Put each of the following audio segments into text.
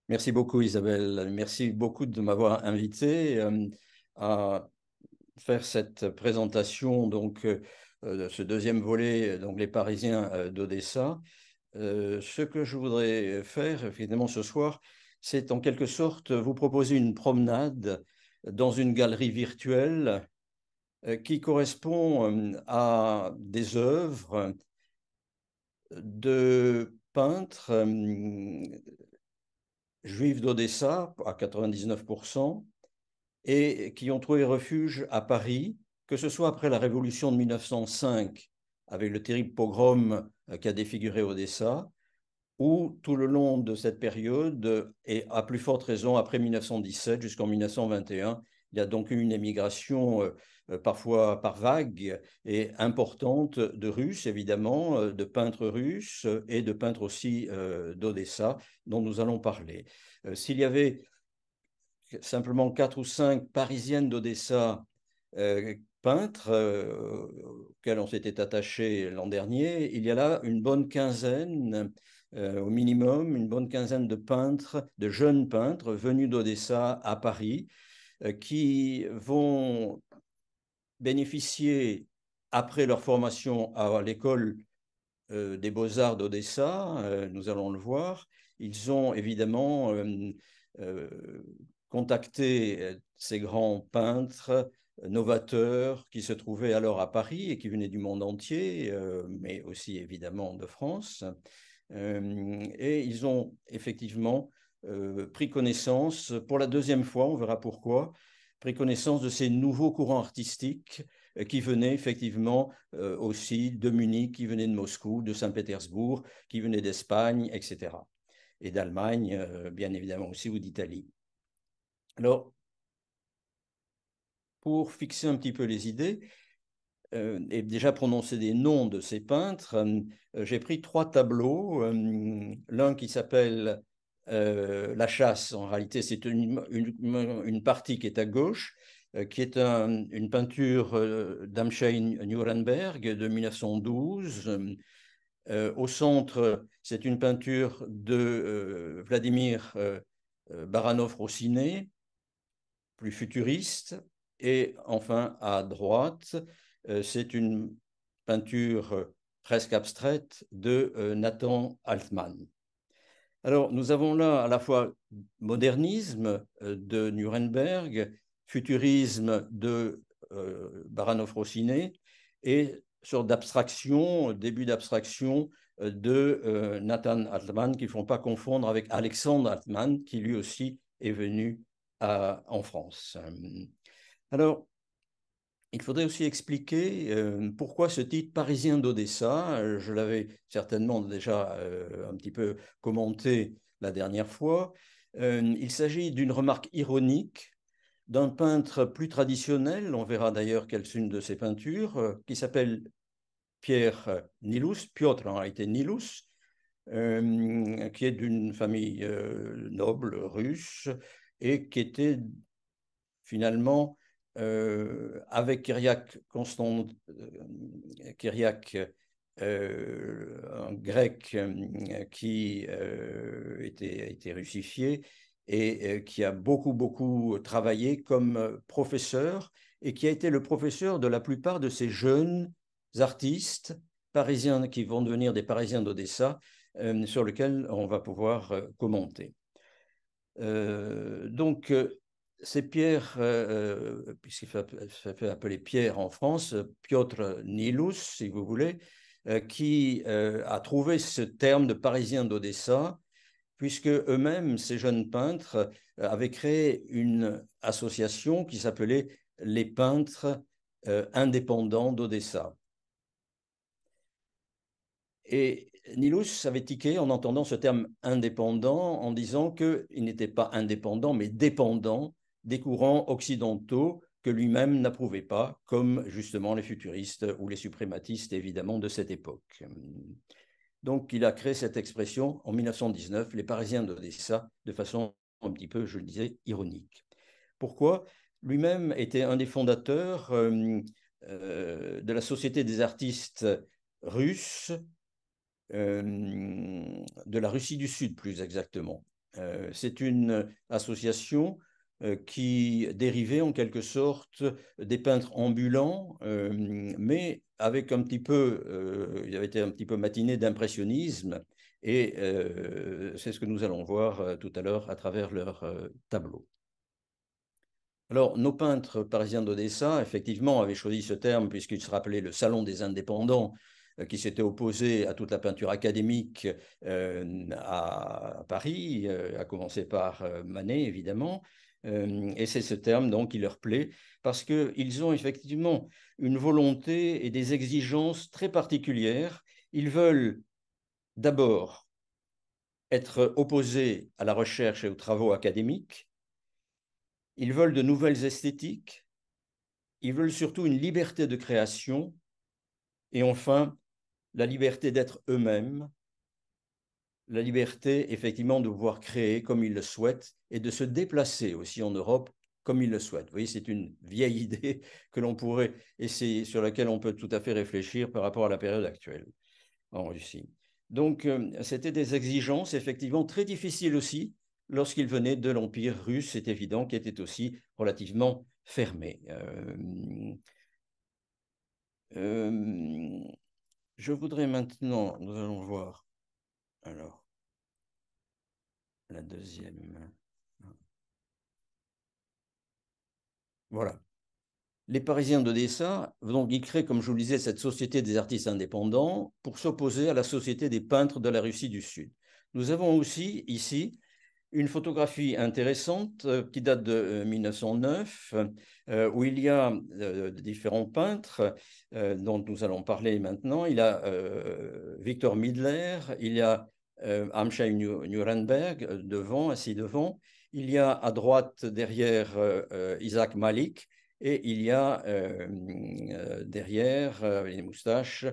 Merci beaucoup Isabelle, merci beaucoup de m'avoir invité à faire cette présentation de ce deuxième volet, donc les Parisiens d'Odessa. Ce que je voudrais faire finalement ce soir, c'est en quelque sorte vous proposer une promenade dans une galerie virtuelle qui correspond à des œuvres de peintres juifs d'Odessa à 99%, et qui ont trouvé refuge à Paris, que ce soit après la révolution de 1905, avec le terrible pogrom qui a défiguré Odessa, ou tout le long de cette période, et à plus forte raison après 1917 jusqu'en 1921. Il y a donc eu une émigration parfois par vagues et importante de Russes, évidemment, de peintres russes et de peintres aussi d'Odessa, dont nous allons parler. S'il y avait simplement quatre ou cinq Parisiennes d'Odessa, peintres, auxquels on s'était attaché l'an dernier, il y a là une bonne quinzaine, au minimum, une bonne quinzaine de peintres, de jeunes peintres venus d'Odessa à Paris, qui vont bénéficier, après leur formation à l'école des beaux-arts d'Odessa, nous allons le voir. Ils ont évidemment euh, contacté ces grands peintres novateurs qui se trouvaient alors à Paris et qui venaient du monde entier, mais aussi évidemment de France. Et ils ont effectivement pris connaissance, pour la deuxième fois, on verra pourquoi, pris connaissance de ces nouveaux courants artistiques qui venaient effectivement aussi de Munich, qui venaient de Moscou, de Saint-Pétersbourg, qui venaient d'Espagne, etc. Et d'Allemagne, bien évidemment aussi, ou d'Italie. Alors, pour fixer un petit peu les idées, et déjà prononcer des noms de ces peintres, j'ai pris trois tableaux. L'un qui s'appelle La chasse, en réalité c'est une partie qui est à gauche, qui est une peinture d'Amschei Nuremberg de 1912. Au centre, c'est une peinture de Vladimir Baranov-Rossiné, plus futuriste. Et enfin, à droite, c'est une peinture presque abstraite de Nathan Altman. Alors, nous avons là à la fois modernisme de Nuremberg, futurisme de Baranov-Rossiné et sorte d'abstraction, début d'abstraction de Nathan Altman, qu'il ne faut pas confondre avec Alexandre Altman, qui lui aussi est venu en France. Alors, il faudrait aussi expliquer pourquoi ce titre Parisien d'Odessa. Je l'avais certainement déjà un petit peu commenté la dernière fois. Il s'agit d'une remarque ironique d'un peintre plus traditionnel, on verra d'ailleurs quelle est une de ses peintures, qui s'appelle Pierre Nilus, Piotr en réalité Nilus, qui est d'une famille noble russe et qui était finalement avec Kyriak, un grec qui était russifié et qui a beaucoup travaillé comme professeur et qui a été le professeur de la plupart de ces jeunes artistes parisiens qui vont devenir des Parisiens d'Odessa, sur lesquels on va pouvoir commenter. Donc, c'est Pierre, puisqu'il fait appeler Pierre en France, Piotr Nilus, si vous voulez, qui a trouvé ce terme de Parisien d'Odessa, puisque eux-mêmes, ces jeunes peintres, avaient créé une association qui s'appelait les peintres indépendants d'Odessa. Et Nilus avait tiqué en entendant ce terme indépendant, en disant qu'il n'était pas indépendant, mais dépendant des courants occidentaux que lui-même n'approuvait pas, comme justement les futuristes ou les suprématistes, évidemment, de cette époque. Donc, il a créé cette expression en 1919, les Parisiens d'Odessa, de façon un petit peu, je le disais, ironique. Pourquoi? Lui-même était un des fondateurs de la Société des artistes russes, de la Russie du Sud plus exactement. C'est une association qui dérivait en quelque sorte des peintres ambulants, mais avec un petit peu, il avait été un petit peu matiné d'impressionnisme, et c'est ce que nous allons voir tout à l'heure à travers leurs tableaux. Alors, nos peintres parisiens d'Odessa, effectivement, avaient choisi ce terme puisqu'il se rappelait le Salon des indépendants qui s'était opposé à toute la peinture académique à Paris, à commencer par Manet, évidemment. Et c'est ce terme, donc, qui leur plaît parce qu'ils ont effectivement une volonté et des exigences très particulières. Ils veulent d'abord être opposés à la recherche et aux travaux académiques. Ils veulent de nouvelles esthétiques. Ils veulent surtout une liberté de création et enfin la liberté d'être eux-mêmes, la liberté effectivement de pouvoir créer comme ils le souhaitent et de se déplacer aussi en Europe comme ils le souhaitent. Vous voyez, c'est une vieille idée que l'on pourrait essayer, sur laquelle on peut tout à fait réfléchir par rapport à la période actuelle en Russie. Donc, c'était des exigences effectivement très difficiles aussi lorsqu'ils venaient de l'Empire russe, c'est évident, qui était aussi relativement fermé. Je voudrais maintenant, nous allons voir, alors, la deuxième. Voilà. Les Parisiens d'Odessa, donc, ils créent, comme je vous le disais, cette société des artistes indépendants pour s'opposer à la société des peintres de la Russie du Sud. Nous avons aussi ici une photographie intéressante qui date de 1909, où il y a différents peintres dont nous allons parler maintenant. Il y a Victor Midler, il y a Amshai Nuremberg devant, assis devant. Il y a à droite derrière Isaac Malik et il y a derrière les moustaches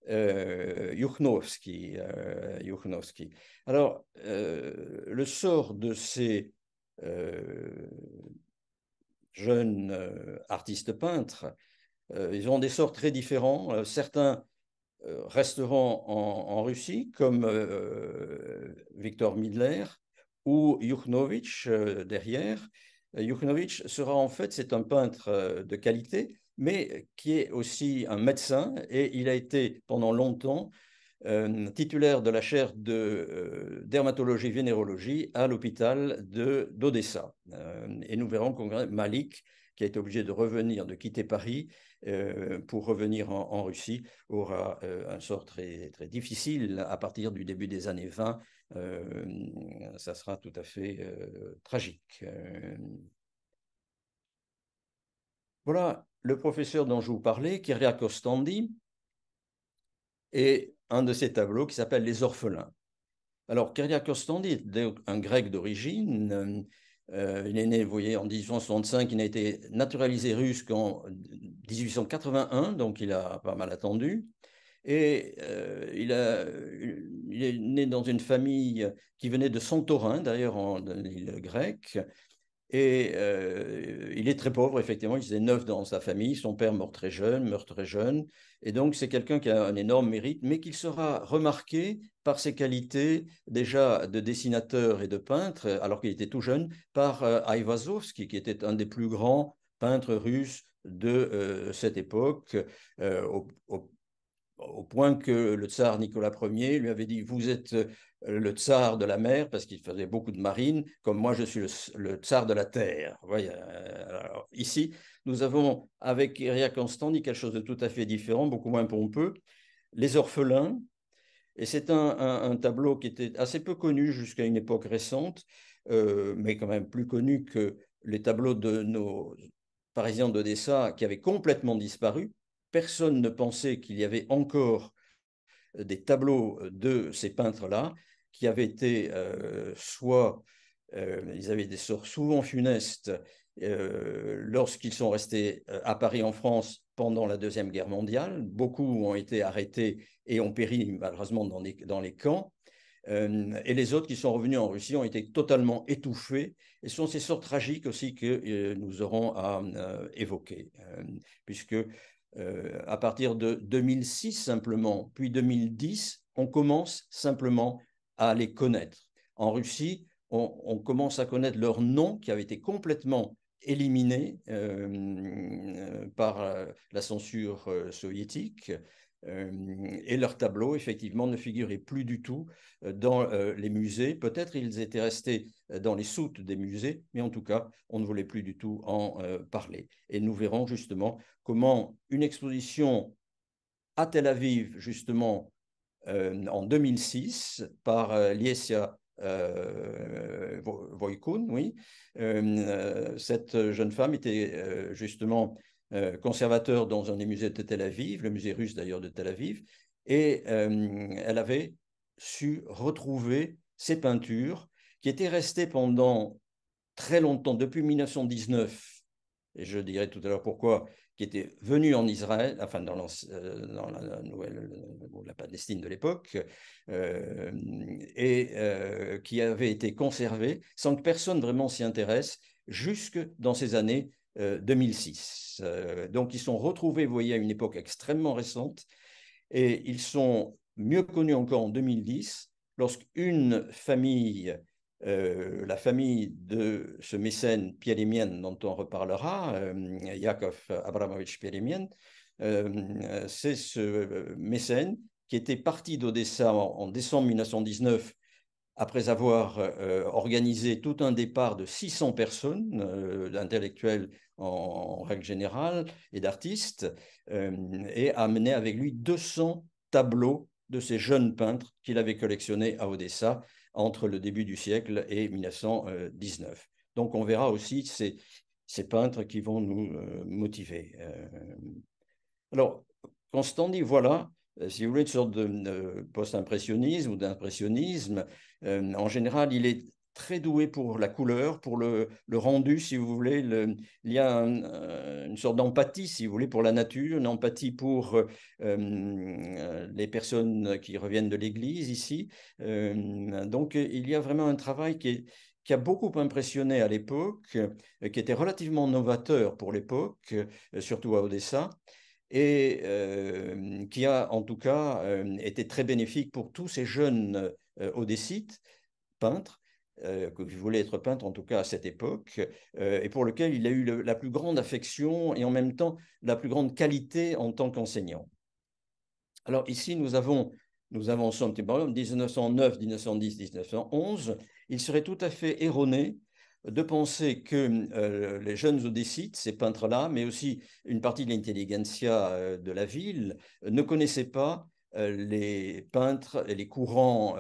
Yukhnovsky. Alors, le sort de ces jeunes artistes peintres, ils ont des sorts très différents. Certains resteront en Russie, comme Victor Midler ou Yukhnovych derrière. Yukhnovych sera en fait, c'est un peintre de qualité, mais qui est aussi un médecin, et il a été pendant longtemps titulaire de la chaire de dermatologie-vénérologie à l'hôpital d'Odessa. Et nous verrons qu'on Malik, qui a été obligé de revenir, de quitter Paris pour revenir en Russie, aura un sort très, très difficile à partir du début des années 20. Ça sera tout à fait tragique. Voilà le professeur dont je vous parlais, Kyriakos Standi, et un de ses tableaux qui s'appelle Les Orphelins. Alors, Kyriakos Standi est un grec d'origine. Il est né, vous voyez, en 1865. Il n'a été naturalisé russe qu'en 1881, donc il a pas mal attendu. Et il est né dans une famille qui venait de Santorin, d'ailleurs, en île grecque. Et il est très pauvre, effectivement, il faisait 9 dans sa famille, son père meurt très jeune, et donc c'est quelqu'un qui a un énorme mérite, mais qui sera remarqué par ses qualités déjà de dessinateur et de peintre, alors qu'il était tout jeune, par Aivazovsky, qui était un des plus grands peintres russes de cette époque, au point que le tsar Nicolas Ier lui avait dit: vous êtes le tsar de la mer, parce qu'il faisait beaucoup de marine, comme moi je suis le tsar de la terre. Voyez, alors, ici, nous avons avec Iria Constandi quelque chose de tout à fait différent, beaucoup moins pompeux, Les Orphelins. Et c'est un tableau qui était assez peu connu jusqu'à une époque récente, mais quand même plus connu que les tableaux de nos Parisiens d'Odessa qui avaient complètement disparu. Personne ne pensait qu'il y avait encore des tableaux de ces peintres-là qui avaient été soit ils avaient des sorts souvent funestes lorsqu'ils sont restés à Paris en France pendant la Deuxième Guerre mondiale. Beaucoup ont été arrêtés et ont péri malheureusement dans les camps. Et les autres qui sont revenus en Russie ont été totalement étouffés. Et ce sont ces sorts tragiques aussi que nous aurons à évoquer, puisque à partir de 2006 simplement, puis 2010, on commence simplement à les connaître. En Russie, on commence à connaître leur nom qui avait été complètement éliminé par la censure soviétique. Et leurs tableaux, effectivement, ne figuraient plus du tout dans les musées. Peut-être ils étaient restés dans les soutes des musées, mais en tout cas, on ne voulait plus du tout en parler. Et nous verrons justement comment une exposition à Tel Aviv, justement, en 2006, par Liesia Voikun, oui. Cette jeune femme était justement conservateur dans un des musées de Tel Aviv, le musée russe d'ailleurs de Tel Aviv, et elle avait su retrouver ces peintures qui étaient restées pendant très longtemps, depuis 1919, et je dirais tout à l'heure pourquoi, qui était venu en Israël, enfin dans la nouvelle, la Palestine de l'époque, et qui avait été conservé sans que personne vraiment s'y intéresse, jusque dans ces années 2006. Donc ils sont retrouvés, vous voyez, à une époque extrêmement récente, et ils sont mieux connus encore en 2010, lorsqu'une famille, la famille de ce mécène Pierimien dont on reparlera, Yakov Abramovich Pierimien, c'est ce mécène qui était parti d'Odessa en décembre 1919 après avoir organisé tout un départ de 600 personnes, d'intellectuels en règle générale et d'artistes, et a amené avec lui 200 tableaux de ces jeunes peintres qu'il avait collectionnés à Odessa entre le début du siècle et 1919. Donc on verra aussi ces peintres qui vont nous motiver. Alors, Constant dit, voilà, si vous voulez, une sorte de post-impressionnisme ou d'impressionnisme. En général, il est très doué pour la couleur, pour le rendu, si vous voulez. Il y a une sorte d'empathie, si vous voulez, pour la nature, une empathie pour les personnes qui reviennent de l'Église ici. Donc, il y a vraiment un travail qui a beaucoup impressionné à l'époque, qui était relativement novateur pour l'époque, surtout à Odessa, et qui a en tout cas été très bénéfique pour tous ces jeunes odessites, peintres, qui voulaient être peintres en tout cas à cette époque, et pour lequel il a eu la plus grande affection et en même temps la plus grande qualité en tant qu'enseignant. Alors ici, nous avons son petit barème, 1909, 1910, 1911. Il serait tout à fait erroné de penser que les jeunes odessites, ces peintres-là, mais aussi une partie de l'intelligentsia de la ville, ne connaissaient pas les peintres et les courants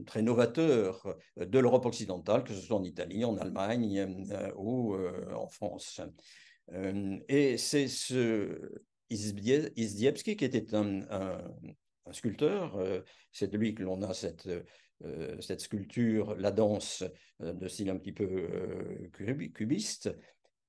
très novateurs de l'Europe occidentale, que ce soit en Italie, en Allemagne ou en France. Et c'est ce Izdiebski qui était un sculpteur. C'est de lui que l'on a cette sculpture, la danse, de style un petit peu cubiste.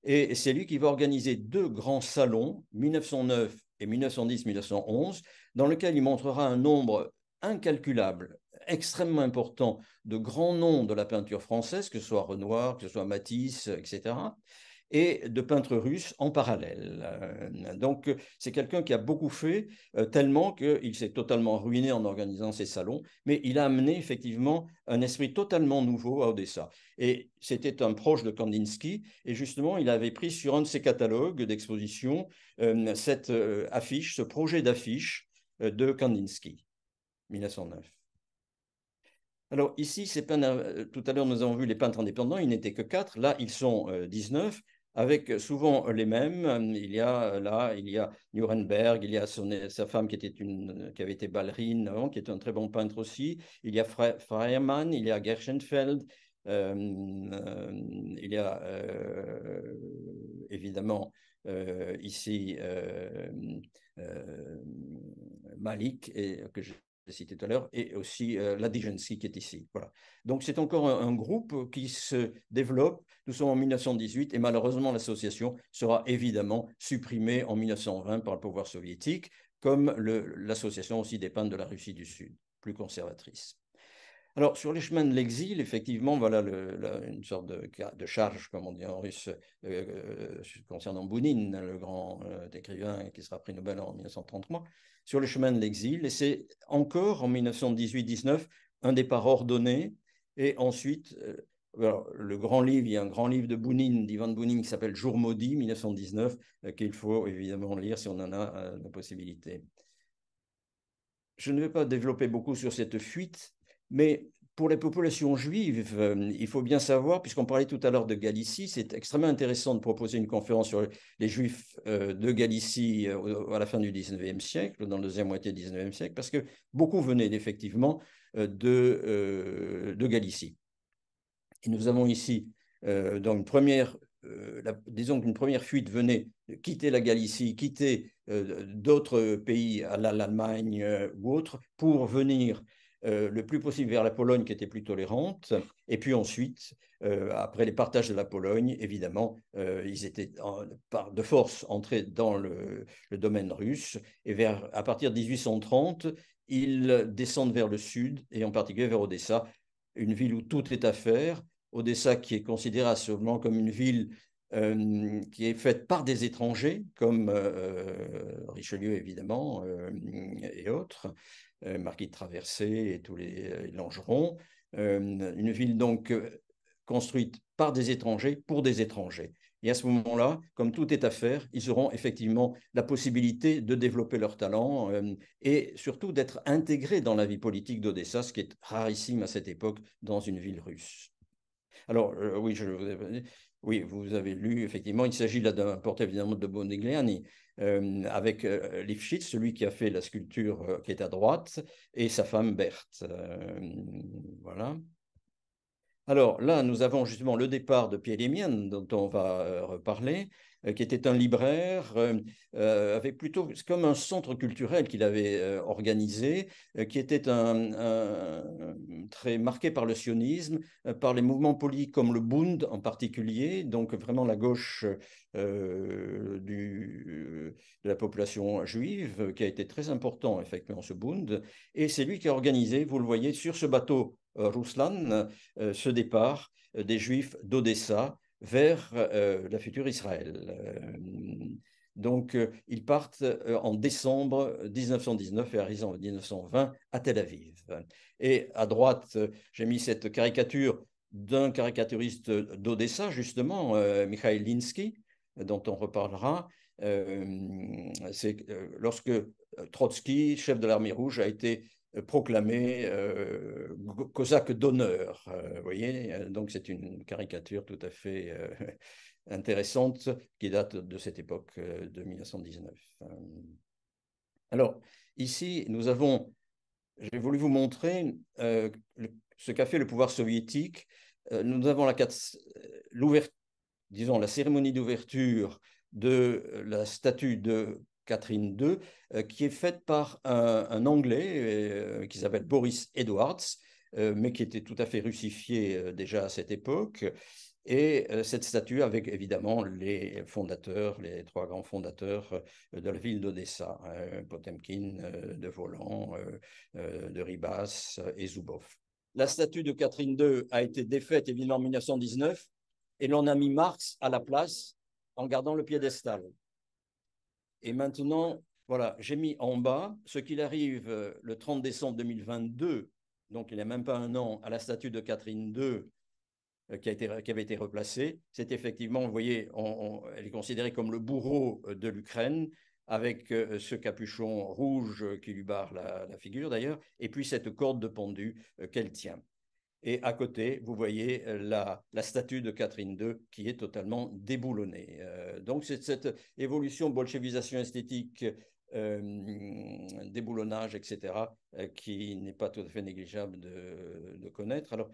Et c'est lui qui va organiser deux grands salons, 1909 et 1910-1911, dans lesquels il montrera un nombre incalculable, extrêmement important, de grands noms de la peinture française, que ce soit Renoir, que ce soit Matisse, etc., et de peintres russes en parallèle. Donc, c'est quelqu'un qui a beaucoup fait, tellement qu'il s'est totalement ruiné en organisant ces salons, mais il a amené effectivement un esprit totalement nouveau à Odessa. Et c'était un proche de Kandinsky, et justement, il avait pris sur un de ses catalogues d'exposition cette affiche, ce projet d'affiche de Kandinsky, 1909. Alors ici, tout à l'heure, nous avons vu les peintres indépendants, ils n'étaient que 4. Là, ils sont 19, avec souvent les mêmes. Il y a Nuremberg, il y a sa femme qui avait été ballerine, hein, qui est un très bon peintre aussi. Il y a Feyermann, il y a Gershenfeld, il y a évidemment ici Malik, que j'ai cité tout à l'heure, et aussi Ladijensky qui est ici. Voilà. Donc c'est encore un groupe qui se développe. Nous sommes en 1918 et malheureusement l'association sera évidemment supprimée en 1920 par le pouvoir soviétique, comme l'association aussi des peintres de la Russie du Sud, plus conservatrice. Alors, sur les chemins de l'exil, effectivement, voilà une sorte de charge, comme on dit en russe, concernant Bounine, le grand écrivain qui sera prix Nobel en 1933, sur les chemins de l'exil. Et c'est encore en 1918-19 un départ ordonné Et ensuite, alors, le grand livre, il y a un grand livre de Bounine, d'Ivan Bounine, qui s'appelle Jour maudit, 1919, qu'il faut évidemment lire si on en a la possibilité. Je ne vais pas développer beaucoup sur cette fuite, mais pour les populations juives, il faut bien savoir, puisqu'on parlait tout à l'heure de Galicie, c'est extrêmement intéressant de proposer une conférence sur les Juifs de Galicie à la fin du 19e siècle, dans la deuxième moitié du 19e siècle, parce que beaucoup venaient effectivement de Galicie. Et nous avons ici dans une première, disons qu'une première fuite venait de quitter la Galicie, quitter d'autres pays, l'Allemagne ou autres, pour venir le plus possible vers la Pologne qui était plus tolérante. Et puis ensuite, après les partages de la Pologne, évidemment, ils étaient de force entrés dans le domaine russe. Et à partir de 1830, ils descendent vers le sud, et en particulier vers Odessa, une ville où tout est à faire. Odessa qui est considérée seulement comme une ville qui est faite par des étrangers, comme Richelieu évidemment, et autres, Marquis de Traversée et tous les Langerons. Une ville donc construite par des étrangers pour des étrangers. Et à ce moment-là, comme tout est à faire, ils auront effectivement la possibilité de développer leur talent et surtout d'être intégrés dans la vie politique d'Odessa, ce qui est rarissime à cette époque dans une ville russe. Alors, oui, oui, vous avez lu, effectivement, il s'agit là d'un portrait évidemment de Bonigliani, avec Lifshitz, celui qui a fait la sculpture qui est à droite, et sa femme Berthe. Voilà. Alors là, nous avons justement le départ de Pierre Lémien, dont on va reparler, qui était un libraire, avec plutôt comme un centre culturel qu'il avait organisé, qui était très marqué par le sionisme, par les mouvements politiques comme le Bund en particulier, donc vraiment la gauche de la population juive, qui a été très important effectivement ce Bund. Et c'est lui qui a organisé, vous le voyez, sur ce bateau Ruslan, ce départ des Juifs d'Odessa vers la future Israël. Donc, ils partent en décembre 1919 et arrivent en 1920 à Tel Aviv. Et à droite, j'ai mis cette caricature d'un caricaturiste d'Odessa, justement, Mikhail Linsky, dont on reparlera. C'est lorsque Trotsky, chef de l'armée rouge, a été proclamé cosaque d'honneur. Vous voyez, donc c'est une caricature tout à fait intéressante qui date de cette époque de 1919. Alors, ici, j'ai voulu vous montrer ce qu'a fait le pouvoir soviétique. Nous avons disons, la cérémonie d'ouverture de la statue de Catherine II, qui est faite par un Anglais qui s'appelle Boris Edwards, mais qui était tout à fait russifié déjà à cette époque. Et cette statue avec évidemment les fondateurs, les trois grands fondateurs de la ville d'Odessa, Potemkin, de Volan, de Ribas et Zubov. La statue de Catherine II a été défaite évidemment en 1919 et l'on a mis Marx à la place en gardant le piédestal. Et maintenant, voilà, j'ai mis en bas ce qu'il arrive le 30 décembre 2022, donc il n'y a même pas un an, à la statue de Catherine II qui avait été replacée. C'est effectivement, vous voyez, elle est considérée comme le bourreau de l'Ukraine, avec ce capuchon rouge qui lui barre la figure d'ailleurs, et puis cette corde de pendu qu'elle tient. Et à côté, vous voyez la statue de Catherine II qui est totalement déboulonnée. Donc, c'est cette évolution, bolchevisation esthétique, déboulonnage, etc., qui n'est pas tout à fait négligeable de connaître. Alors,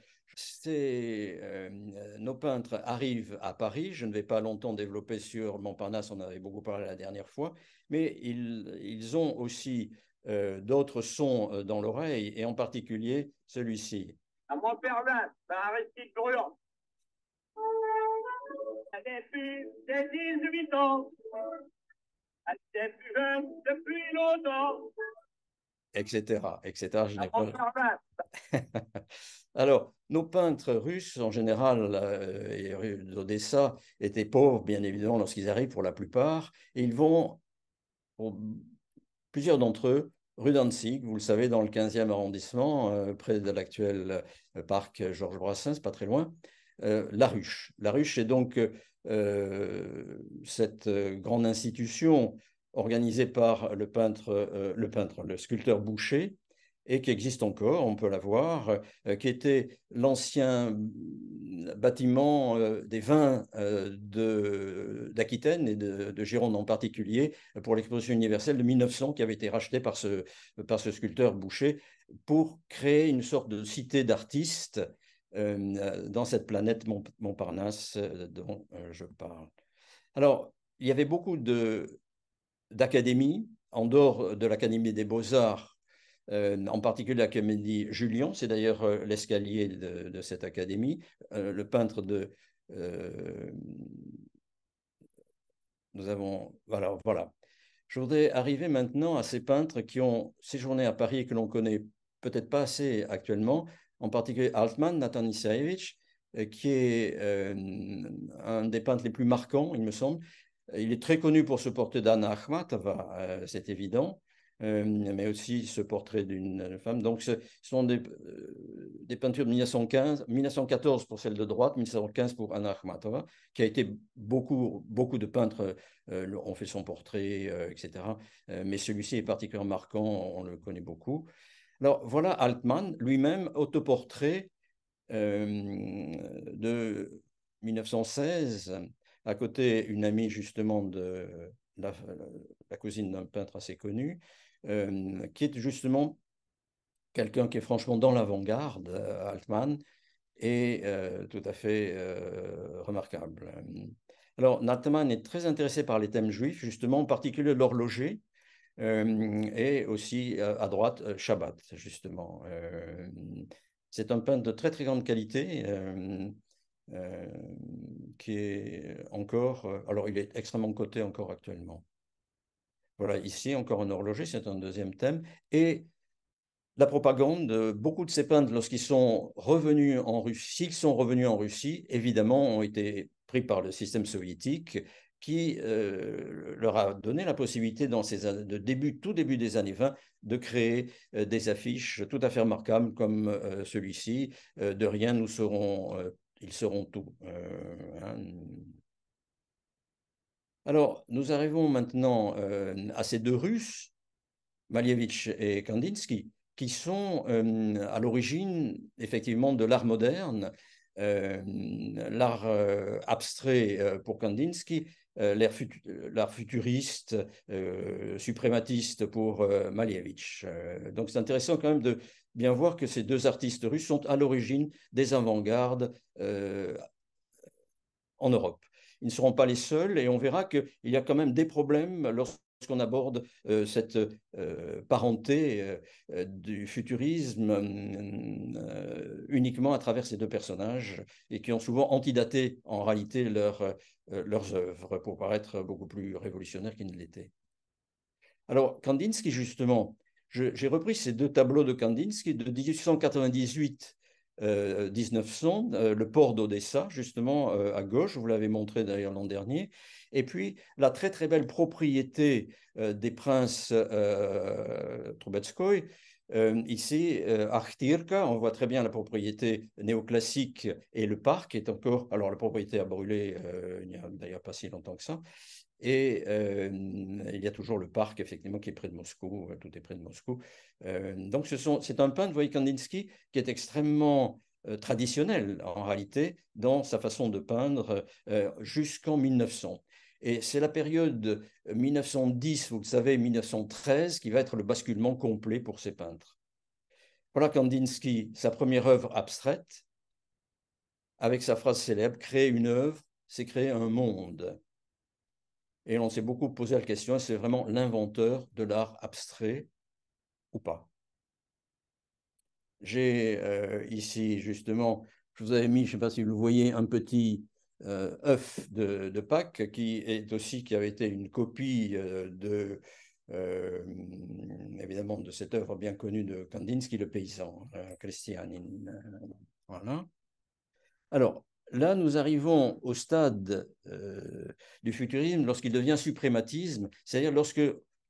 nos peintres arrivent à Paris. Je ne vais pas longtemps développer sur Montparnasse, on avait beaucoup parlé la dernière fois, mais ils ont aussi d'autres sons dans l'oreille, et en particulier celui-ci. À Montferland, dans Aristide Bruand. Depuis ses 18 ans, elle était plus jeune depuis longtemps. Etc. Je n'ai pas... Alors, nos peintres russes, en général, d'Odessa, étaient pauvres, bien évidemment, lorsqu'ils arrivent, pour la plupart, et ils vont, pour plusieurs d'entre eux, rue d'Annecy, vous le savez, dans le 15e arrondissement, près de l'actuel parc Georges Brassens, pas très loin, La Ruche. La Ruche est donc cette grande institution organisée par le sculpteur Boucher, et qui existe encore, on peut la voir, qui était l'ancien bâtiment des vins d'Aquitaine et de Gironde en particulier, pour l'exposition universelle de 1900, qui avait été racheté par ce sculpteur Boucher pour créer une sorte de cité d'artistes dans cette planète Montparnasse dont je parle. Alors, il y avait beaucoup d'académies, en dehors de l'Académie des Beaux-Arts, en particulier l'Académie Julian, c'est d'ailleurs l'escalier de cette académie. Le peintre de... nous avons... Voilà. Je voudrais arriver maintenant à ces peintres qui ont séjourné à Paris et que l'on connaît peut-être pas assez actuellement, en particulier Altman, Nathan Isaevich, qui est un des peintres les plus marquants, il me semble. Il est très connu pour ce portrait d'Anna Akhmatova, c'est évident, mais aussi ce portrait d'une femme. Donc, ce sont des peintures de 1915, 1914 pour celle de droite, 1915 pour Anna Akhmatova, qui a été beaucoup de peintres ont fait son portrait, etc. Mais celui-ci est particulièrement marquant, on le connaît beaucoup. Alors, voilà Altman, lui-même, autoportrait de 1916, à côté une amie justement de la cousine d'un peintre assez connu, qui est justement quelqu'un qui est franchement dans l'avant-garde, Altman, et tout à fait remarquable. Alors, Nathan est très intéressé par les thèmes juifs, justement, en particulier l'horloger, et aussi à droite, Shabbat, justement. C'est un peintre de très très grande qualité, qui est encore... alors, il est extrêmement coté encore actuellement. Voilà, ici, encore un horloger, c'est un deuxième thème. Et la propagande, beaucoup de ces peintres, lorsqu'ils sont revenus en Russie, s'ils sont revenus en Russie, évidemment, ont été pris par le système soviétique qui leur a donné la possibilité, dans tout début des années 20, de créer des affiches tout à fait remarquables comme celui-ci, de rien, ils seront tout. Hein. Alors, nous arrivons maintenant à ces deux Russes, Malevich et Kandinsky, qui sont à l'origine effectivement de l'art moderne, l'art abstrait pour Kandinsky, l'art futuriste, suprématiste pour Malevich. Donc c'est intéressant quand même de bien voir que ces deux artistes russes sont à l'origine des avant-gardes en Europe. Ils ne seront pas les seuls et on verra qu'il y a quand même des problèmes lorsqu'on aborde cette parenté du futurisme uniquement à travers ces deux personnages et qui ont souvent antidaté en réalité leurs œuvres pour paraître beaucoup plus révolutionnaires qu'ils ne l'étaient. Alors, Kandinsky, justement, j'ai repris ces deux tableaux de Kandinsky de 1898 1900, le port d'Odessa, justement, à gauche, vous l'avez montré d'ailleurs l'an dernier, et puis la très très belle propriété des princes Trubetskoy, ici, Achtirka, on voit très bien la propriété néoclassique et le parc est encore, alors la propriété a brûlé il n'y a d'ailleurs pas si longtemps que ça, et il y a toujours le parc, effectivement, qui est près de Moscou, tout est près de Moscou. Donc, c'est un peintre, vous voyez, Kandinsky, qui est extrêmement traditionnel, en réalité, dans sa façon de peindre jusqu'en 1900. Et c'est la période 1910, vous le savez, 1913, qui va être le basculement complet pour ces peintres. Voilà Kandinsky, sa première œuvre abstraite, avec sa phrase célèbre, « Créer une œuvre, c'est créer un monde ». Et on s'est beaucoup posé la question, est-ce c'est vraiment l'inventeur de l'art abstrait ou pas? J'ai ici, justement, je vous avais mis, je ne sais pas si vous le voyez, un petit œuf de Pâques qui avait été une copie évidemment, de cette œuvre bien connue de Kandinsky, Le Paysan, Christianin. Voilà. Alors, là, nous arrivons au stade du futurisme lorsqu'il devient suprématisme, c'est-à-dire lorsque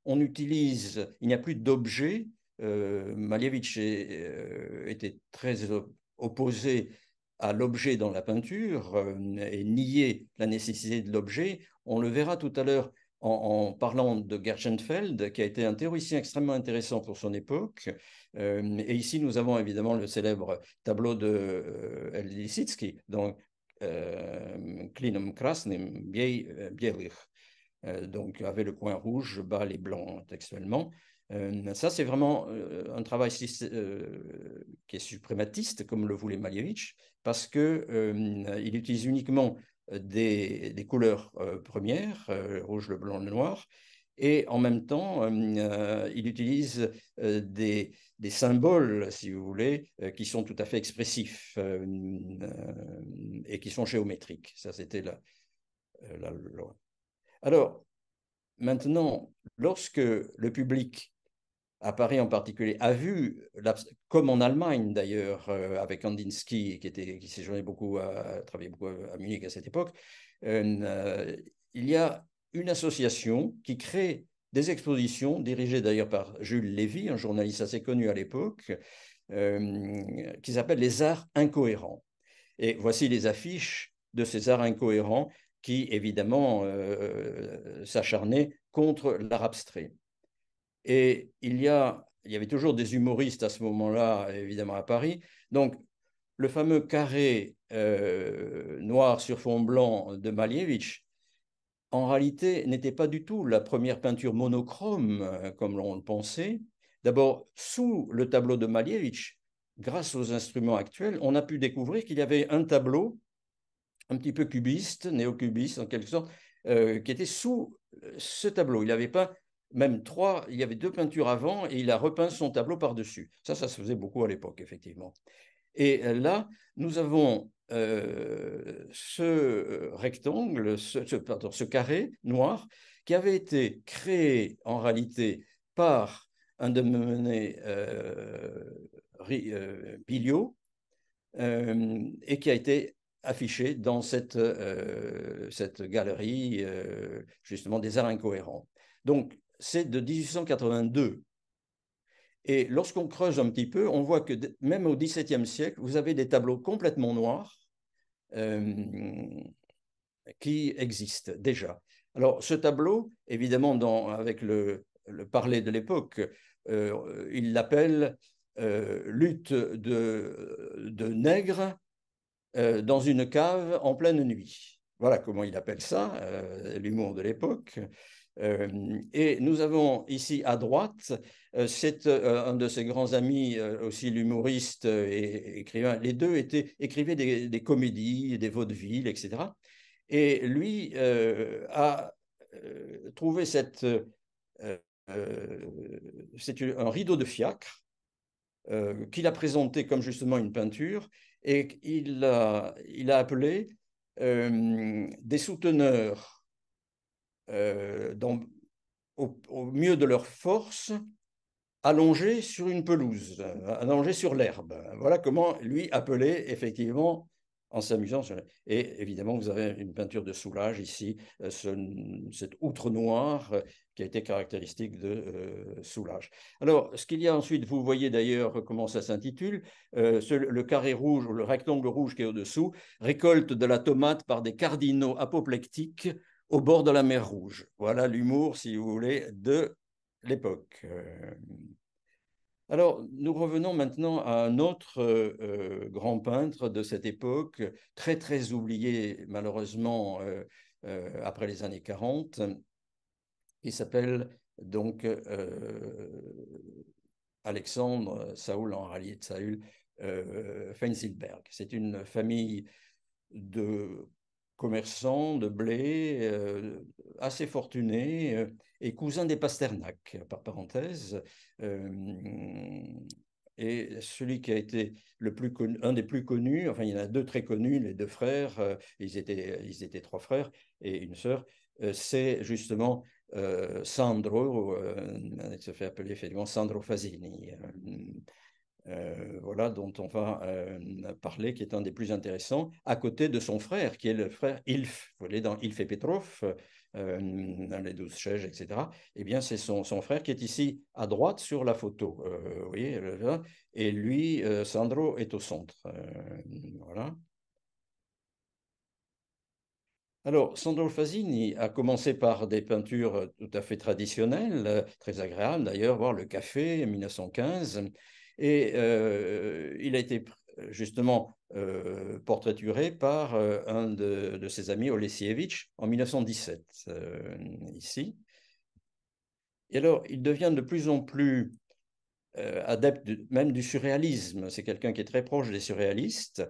on utilise, il n'y a plus d'objets. Malevich était très opposé à l'objet dans la peinture et niait la nécessité de l'objet. On le verra tout à l'heure en parlant de Gershenfeld, qui a été un théoricien extrêmement intéressant pour son époque. Et ici, nous avons évidemment le célèbre tableau de Lissitzky, donc Klinem Krasnym Bielich, donc avec le coin rouge, bas les blancs textuellement. Ça, c'est vraiment un travail qui est suprématiste, comme le voulait Malevich, parce qu'il utilise uniquement des couleurs premières, rouge, le blanc, le noir, et en même temps, il utilise des symboles, si vous voulez, qui sont tout à fait expressifs et qui sont géométriques. Ça, c'était la loi. Alors, maintenant, lorsque le public à Paris en particulier, a vu, comme en Allemagne d'ailleurs, avec Kandinsky, qui séjournait beaucoup, travaillait beaucoup à Munich à cette époque, il y a une association qui crée des expositions, dirigée d'ailleurs par Jules Lévy, un journaliste assez connu à l'époque, qui s'appelle Les Arts Incohérents. Et voici les affiches de ces arts incohérents qui, évidemment, s'acharnaient contre l'art abstrait. Et il y avait toujours des humoristes à ce moment-là, évidemment à Paris. Donc, le fameux carré noir sur fond blanc de Malevich, en réalité, n'était pas du tout la première peinture monochrome, comme l'on le pensait. D'abord, sous le tableau de Malevich, grâce aux instruments actuels, on a pu découvrir qu'il y avait un tableau un petit peu cubiste, néo-cubiste en quelque sorte, qui était sous ce tableau. Il avait peint même il y avait deux peintures avant et il a repeint son tableau par-dessus. Ça se faisait beaucoup à l'époque, effectivement. Et là, nous avons ce rectangle, ce carré noir, qui avait été créé en réalité par un dénommé Billiot, et qui a été affiché dans cette galerie justement des arts incohérents. Donc, c'est de 1882. Et lorsqu'on creuse un petit peu, on voit que même au XVIIe siècle, vous avez des tableaux complètement noirs qui existent déjà. Alors, ce tableau, évidemment, avec le parler de l'époque, il l'appelle lutte de nègres dans une cave en pleine nuit. Voilà comment il appelle ça, l'humour de l'époque. Et nous avons ici à droite, c'est un de ses grands amis, aussi l'humoriste et écrivain. Les deux écrivaient des comédies, des vaudevilles, etc. Et lui a trouvé c'est un rideau de fiacre qu'il a présenté comme justement une peinture et il a appelé des souteneurs au mieux de leur force allongés sur une pelouse, allongés sur l'herbe. Voilà comment lui appelait effectivement en s'amusant. Et évidemment, vous avez une peinture de Soulages ici, cette outre noire qui a été caractéristique de Soulages. Alors, ce qu'il y a ensuite, vous voyez d'ailleurs comment ça s'intitule, le carré rouge ou le rectangle rouge qui est au-dessous, récolte de la tomate par des cardinaux apoplectiques au bord de la mer Rouge. Voilà l'humour, si vous voulez, de l'époque. Alors, nous revenons maintenant à un autre grand peintre de cette époque, très très oublié malheureusement après les années 40, qui s'appelle donc Alexandre Saul, en réalité Saül Feinsilberg. C'est une famille de commerçants de blé assez fortunés et cousin des Pasternak, par parenthèse. Et celui qui a été un des plus connus, enfin il y en a deux très connus, les deux frères, ils étaient trois frères et une sœur, c'est justement Sandro, il se fait appeler effectivement Sandro Fasini. Voilà, dont on va parler, qui est un des plus intéressants, à côté de son frère, qui est le frère Ilf. Vous voyez, dans Ilf et Petrov, les 12 chaises, etc. Eh bien, c'est son frère qui est ici à droite sur la photo. Vous voyez, et lui, Sandro, est au centre. Voilà. Alors, Sandro Fasini a commencé par des peintures tout à fait traditionnelles, très agréables d'ailleurs, voir le café en 1915. Et il a été justement portraituré par un de ses amis, Olesiewicz, en 1917, ici. Et alors, il devient de plus en plus adepte même du surréalisme. C'est quelqu'un qui est très proche des surréalistes.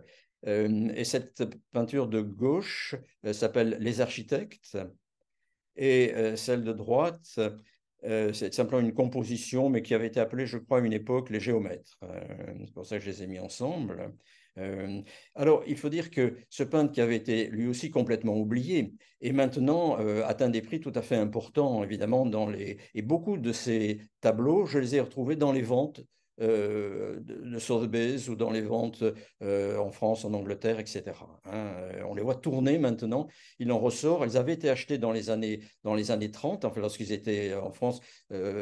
Et cette peinture de gauche s'appelle Les Architectes. Et celle de droite, c'est simplement une composition, mais qui avait été appelée, je crois, à une époque, les géomètres. C'est pour ça que je les ai mis ensemble. Euh, alors, il faut dire que ce peintre qui avait été lui aussi complètement oublié, et maintenant atteint des prix tout à fait importants, évidemment, et beaucoup de ces tableaux, je les ai retrouvés dans les ventes de Sotheby's ou dans les ventes en France, en Angleterre, etc. Hein. On les voit tourner maintenant, il en ressort. Elles avaient été achetées dans les années 30, enfin, lorsqu'ils étaient en France,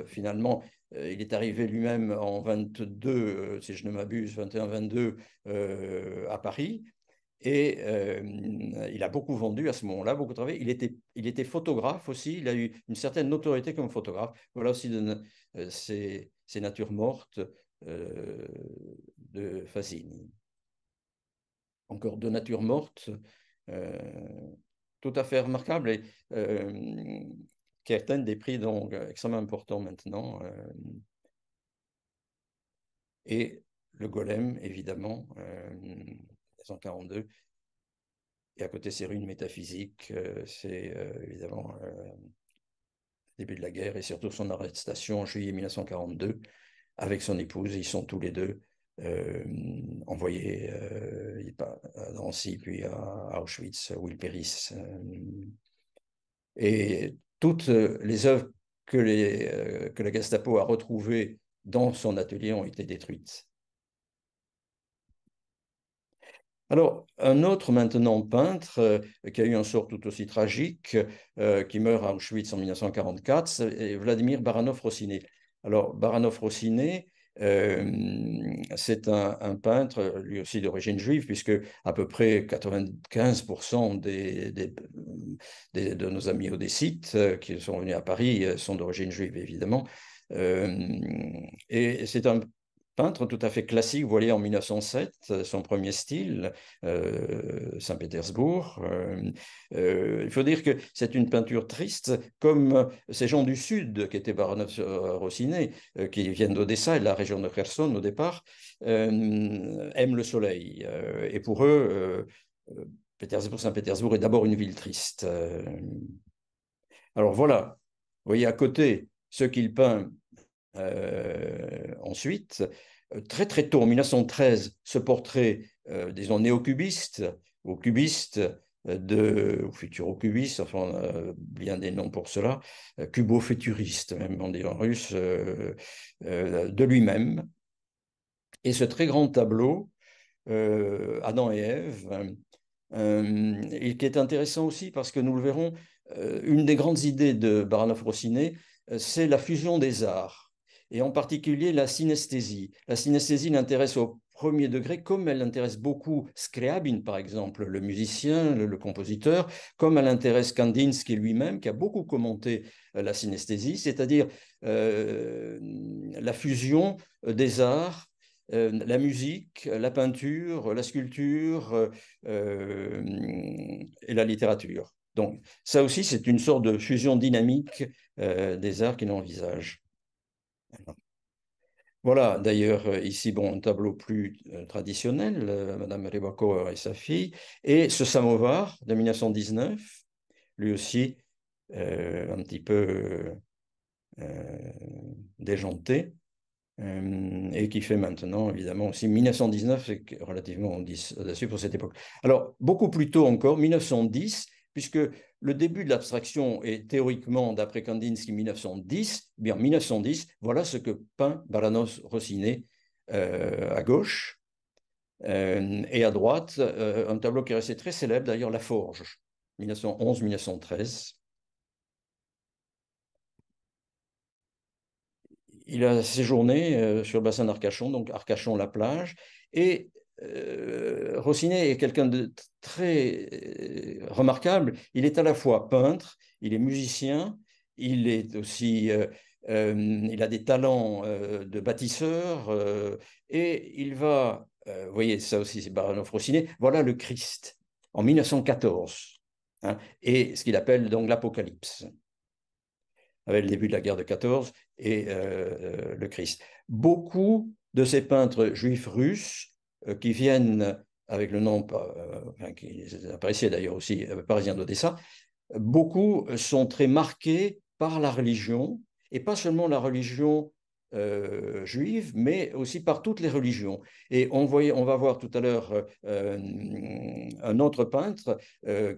finalement, il est arrivé lui-même en 22, si je ne m'abuse, 21-22 à Paris. Et il a beaucoup vendu à ce moment-là, beaucoup travaillé. Il était photographe aussi, il a eu une certaine notoriété comme photographe. Voilà aussi ces natures mortes de Fasini. Encore de natures mortes, tout à fait remarquables et qui atteignent des prix donc extrêmement importants maintenant. Et le golem, évidemment, 1942. Et à côté, c'est ruines métaphysiques, c'est évidemment début de la guerre et surtout son arrestation en juillet 1942 avec son épouse. Ils sont tous les deux envoyés à Drancy puis à Auschwitz où ils périssent. Et toutes les œuvres que la Gestapo a retrouvées dans son atelier ont été détruites. Alors, un autre maintenant peintre qui a eu un sort tout aussi tragique, qui meurt à Auschwitz en 1944, c'est Vladimir Baranov-Rossiné. Alors, Baranov-Rossiné, c'est un peintre, lui aussi d'origine juive, puisque à peu près 95% de nos amis odécites qui sont venus à Paris sont d'origine juive, évidemment. Et c'est un peintre tout à fait classique, vous voyez en 1907, son premier style, Saint-Pétersbourg. Il faut dire que c'est une peinture triste, comme ces gens du Sud, qui étaient Baranov-Rossiné, qui viennent d'Odessa et de la région de Kherson au départ, aiment le soleil. Et pour eux, Saint-Pétersbourg est d'abord une ville triste. Alors voilà, vous voyez à côté ce qu'il peint ensuite, très très tôt, en 1913, ce portrait, disons, néo-cubiste, ou cubiste, ou futuro-cubiste, enfin, on a bien des noms pour cela, cubo-futuriste, même on dit en russe, de lui-même. Et ce très grand tableau, Adam et Ève, et qui est intéressant aussi parce que nous le verrons, une des grandes idées de Baranov-Rossiné, c'est la fusion des arts, et en particulier la synesthésie. La synesthésie l'intéresse au premier degré, comme elle intéresse beaucoup Scriabin, par exemple, le musicien, le compositeur, comme elle intéresse Kandinsky lui-même, qui a beaucoup commenté la synesthésie, c'est-à-dire la fusion des arts, la musique, la peinture, la sculpture et la littérature. Donc, ça aussi, c'est une sorte de fusion dynamique des arts qu'il envisage. Voilà, d'ailleurs, ici, bon, un tableau plus traditionnel, Madame Rybakova et sa fille, et ce samovar de 1919, lui aussi un petit peu déjanté. Et qui fait maintenant, évidemment, aussi 1919, c'est relativement audacieux pour cette époque. Alors, beaucoup plus tôt encore, 1910, puisque le début de l'abstraction est théoriquement, d'après Kandinsky, 1910, bien 1910, voilà ce que peint Balanos-Rossiné à gauche, et à droite, un tableau qui est resté très célèbre, d'ailleurs, La Forge, 1911-1913. il a séjourné sur le bassin d'Arcachon, donc Arcachon-la-Plage, et Rossinet est quelqu'un de très remarquable. Il est à la fois peintre, il est musicien, il est aussi, il a des talents de bâtisseur, et il va, vous voyez, ça aussi c'est Baranov Rossinet, voilà le Christ en 1914, hein, et ce qu'il appelle donc l'Apocalypse, avec le début de la guerre de 14 et le Christ. Beaucoup de ces peintres juifs russes qui viennent avec le nom, enfin, qui apprécié d'ailleurs aussi, parisien d'Odessa, beaucoup sont très marqués par la religion, et pas seulement la religion juive, mais aussi par toutes les religions. Et on va voir tout à l'heure un autre peintre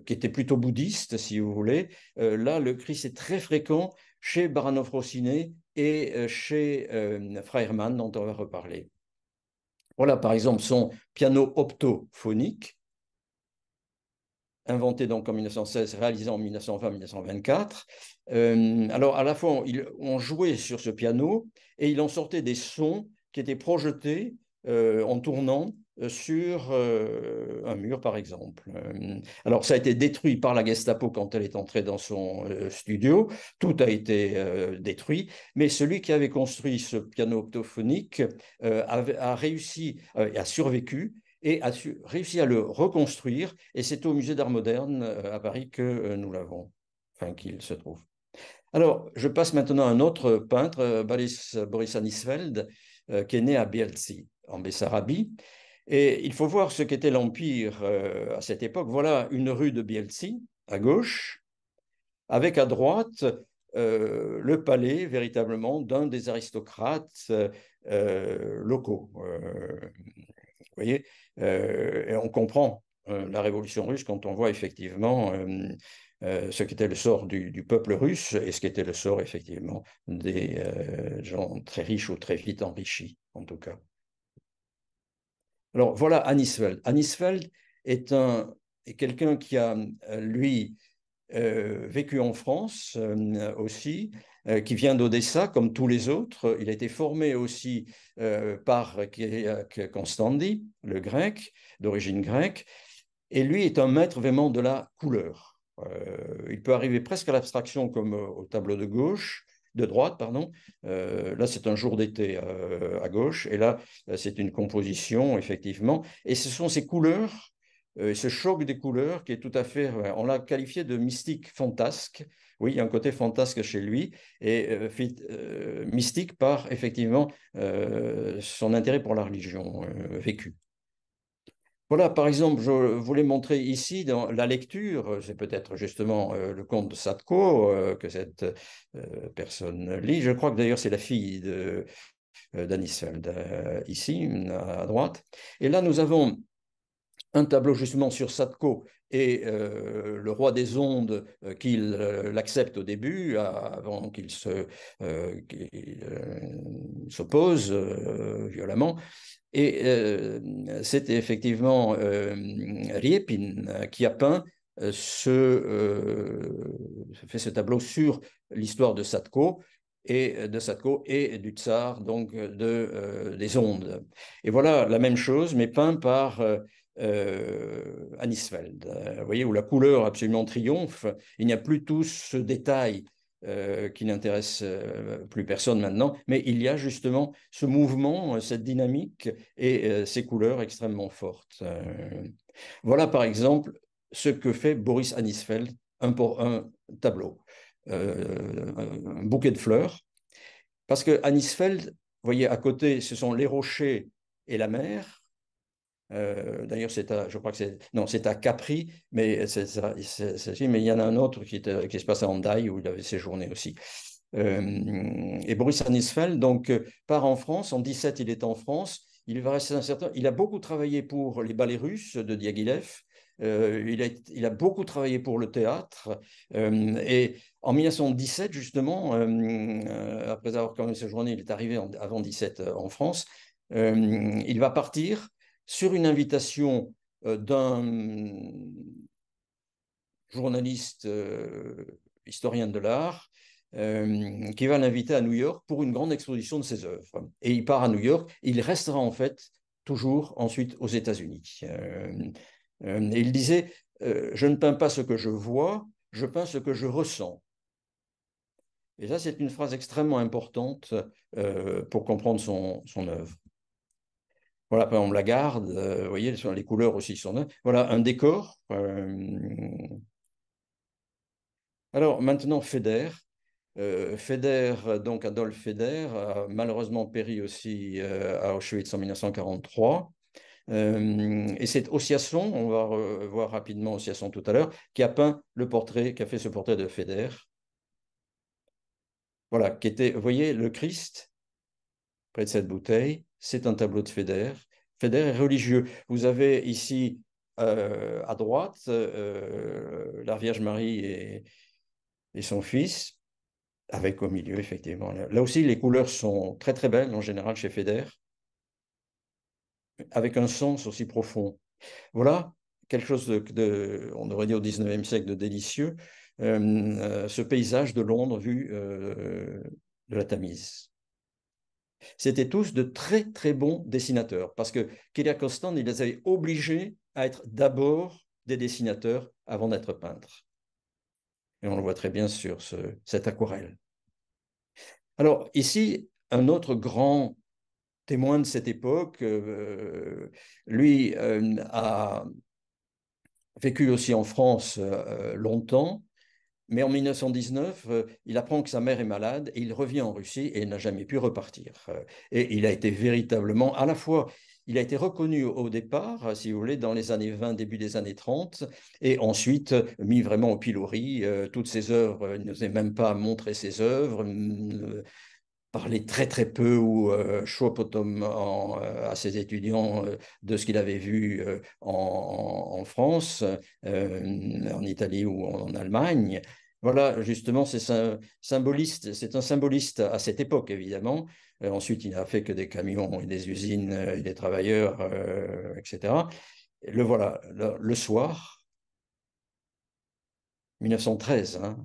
qui était plutôt bouddhiste, si vous voulez. Là, le Christ est très fréquent chez Baranov-Rossinet et chez Freyermann, dont on va reparler. Voilà, par exemple, son piano optophonique, inventé donc en 1916, réalisé en 1920-1924. Alors, à la fois, on jouait sur ce piano et il en sortait des sons qui étaient projetés en tournant sur un mur, par exemple. Alors, ça a été détruit par la Gestapo quand elle est entrée dans son studio. Tout a été détruit, mais celui qui avait construit ce piano optophonique a réussi, a survécu et a réussi à le reconstruire. Et c'est au Musée d'Art moderne à Paris que nous l'avons, enfin qu'il se trouve. Alors, je passe maintenant à un autre peintre, Boris Anisfeld, qui est né à Bielci, en Bessarabie. Et il faut voir ce qu'était l'Empire à cette époque. Voilà une rue de Bielci, à gauche, avec à droite le palais, véritablement, d'un des aristocrates locaux. Vous voyez, et on comprend la révolution russe quand on voit effectivement ce qu'était le sort du peuple russe et ce qu'était le sort effectivement des gens très riches ou très vite enrichis, en tout cas. Alors voilà Anisfeld. Anisfeld est quelqu'un qui a, lui, vécu en France aussi, qui vient d'Odessa comme tous les autres. Il a été formé aussi par Kyriak Konstanty, le grec, d'origine grecque, et lui est un maître vraiment de la couleur. Il peut arriver presque à l'abstraction comme au tableau de droite, pardon. Là, c'est un jour d'été à gauche, et là, c'est une composition, effectivement. Et ce sont ces couleurs, ce choc des couleurs qui est tout à fait, on l'a qualifié de mystique fantasque. Oui, il y a un côté fantasque chez lui, et mystique par, effectivement, son intérêt pour la religion vécue. Voilà, par exemple, je voulais montrer ici dans la lecture, c'est peut-être justement le conte de Sadko que cette personne lit. Je crois que d'ailleurs c'est la fille d'Anisfeld, ici, à droite. Et là, nous avons un tableau justement sur Sadko et le roi des ondes qu'il l'accepte au début, avant qu'il s'oppose violemment. Et c'était effectivement Riepin qui a peint fait ce tableau sur l'histoire de Sadko et du tsar, donc des ondes. Et voilà la même chose, mais peint par Anisfeld. Vous voyez, où la couleur absolument triomphe. Il n'y a plus tout ce détail qui n'intéresse plus personne maintenant, mais il y a justement ce mouvement, cette dynamique et ces couleurs extrêmement fortes. Voilà par exemple ce que fait Boris Anisfeld, un tableau, un bouquet de fleurs, parce que Anisfeld, vous voyez, à côté, ce sont les rochers et la mer. D'ailleurs, je crois que c'est à Capri, mais mais il y en a un autre qui se passe à Hendaye où il avait séjourné aussi. Et Boris Anisfeld donc part en France. En 17, il est en France. Il va rester un certain. Il a beaucoup travaillé pour les ballets russes de Diaghilev. Il a beaucoup travaillé pour le théâtre. Et en 1917, justement, après avoir commencé sa journée, il est arrivé avant 17 en France. Il va partir sur une invitation d'un journaliste historien de l'art qui va l'inviter à New York pour une grande exposition de ses œuvres. Et il part à New York, il restera en fait toujours ensuite aux États-Unis. Et il disait, je ne peins pas ce que je vois, je peins ce que je ressens. Et ça, c'est une phrase extrêmement importante pour comprendre son œuvre. Voilà, par exemple, la garde, vous voyez, les couleurs aussi sont là. Voilà, un décor. Alors, maintenant, Feder. Feder, donc Adolf Feder, a malheureusement péri aussi à Auschwitz en 1943. Et c'est Ossiasson, on va voir rapidement Ossiasson tout à l'heure, qui a peint le portrait, qui a fait ce portrait de Feder. Voilà, qui était, vous voyez, le Christ, près de cette bouteille, c'est un tableau de Feder. Feder est religieux. Vous avez ici à droite la Vierge Marie et son fils, avec au milieu, effectivement. Là aussi, les couleurs sont très très belles en général chez Feder, avec un sens aussi profond. Voilà quelque chose on aurait dit au 19e siècle, de délicieux, ce paysage de Londres vu de la Tamise. C'étaient tous de très très bons dessinateurs, parce que Kyriakos Stan, il les avait obligés à être d'abord des dessinateurs avant d'être peintres. Et on le voit très bien sur cette aquarelle. Alors ici, un autre grand témoin de cette époque, lui a vécu aussi en France longtemps, mais en 1919, il apprend que sa mère est malade et il revient en Russie et il n'a jamais pu repartir. Et il a été véritablement, à la fois, il a été reconnu au départ, si vous voulez, dans les années 20, début des années 30, et ensuite mis vraiment au pilori. Toutes ses œuvres, il n'osait même pas montrer ses œuvres, parlait très très peu ou chaud à ses étudiants de ce qu'il avait vu en France, en Italie ou en Allemagne. Voilà, justement, c'est un symboliste à cette époque, évidemment. Ensuite, il n'a fait que des camions et des usines et des travailleurs, etc. Le voilà, le soir, 1913, hein,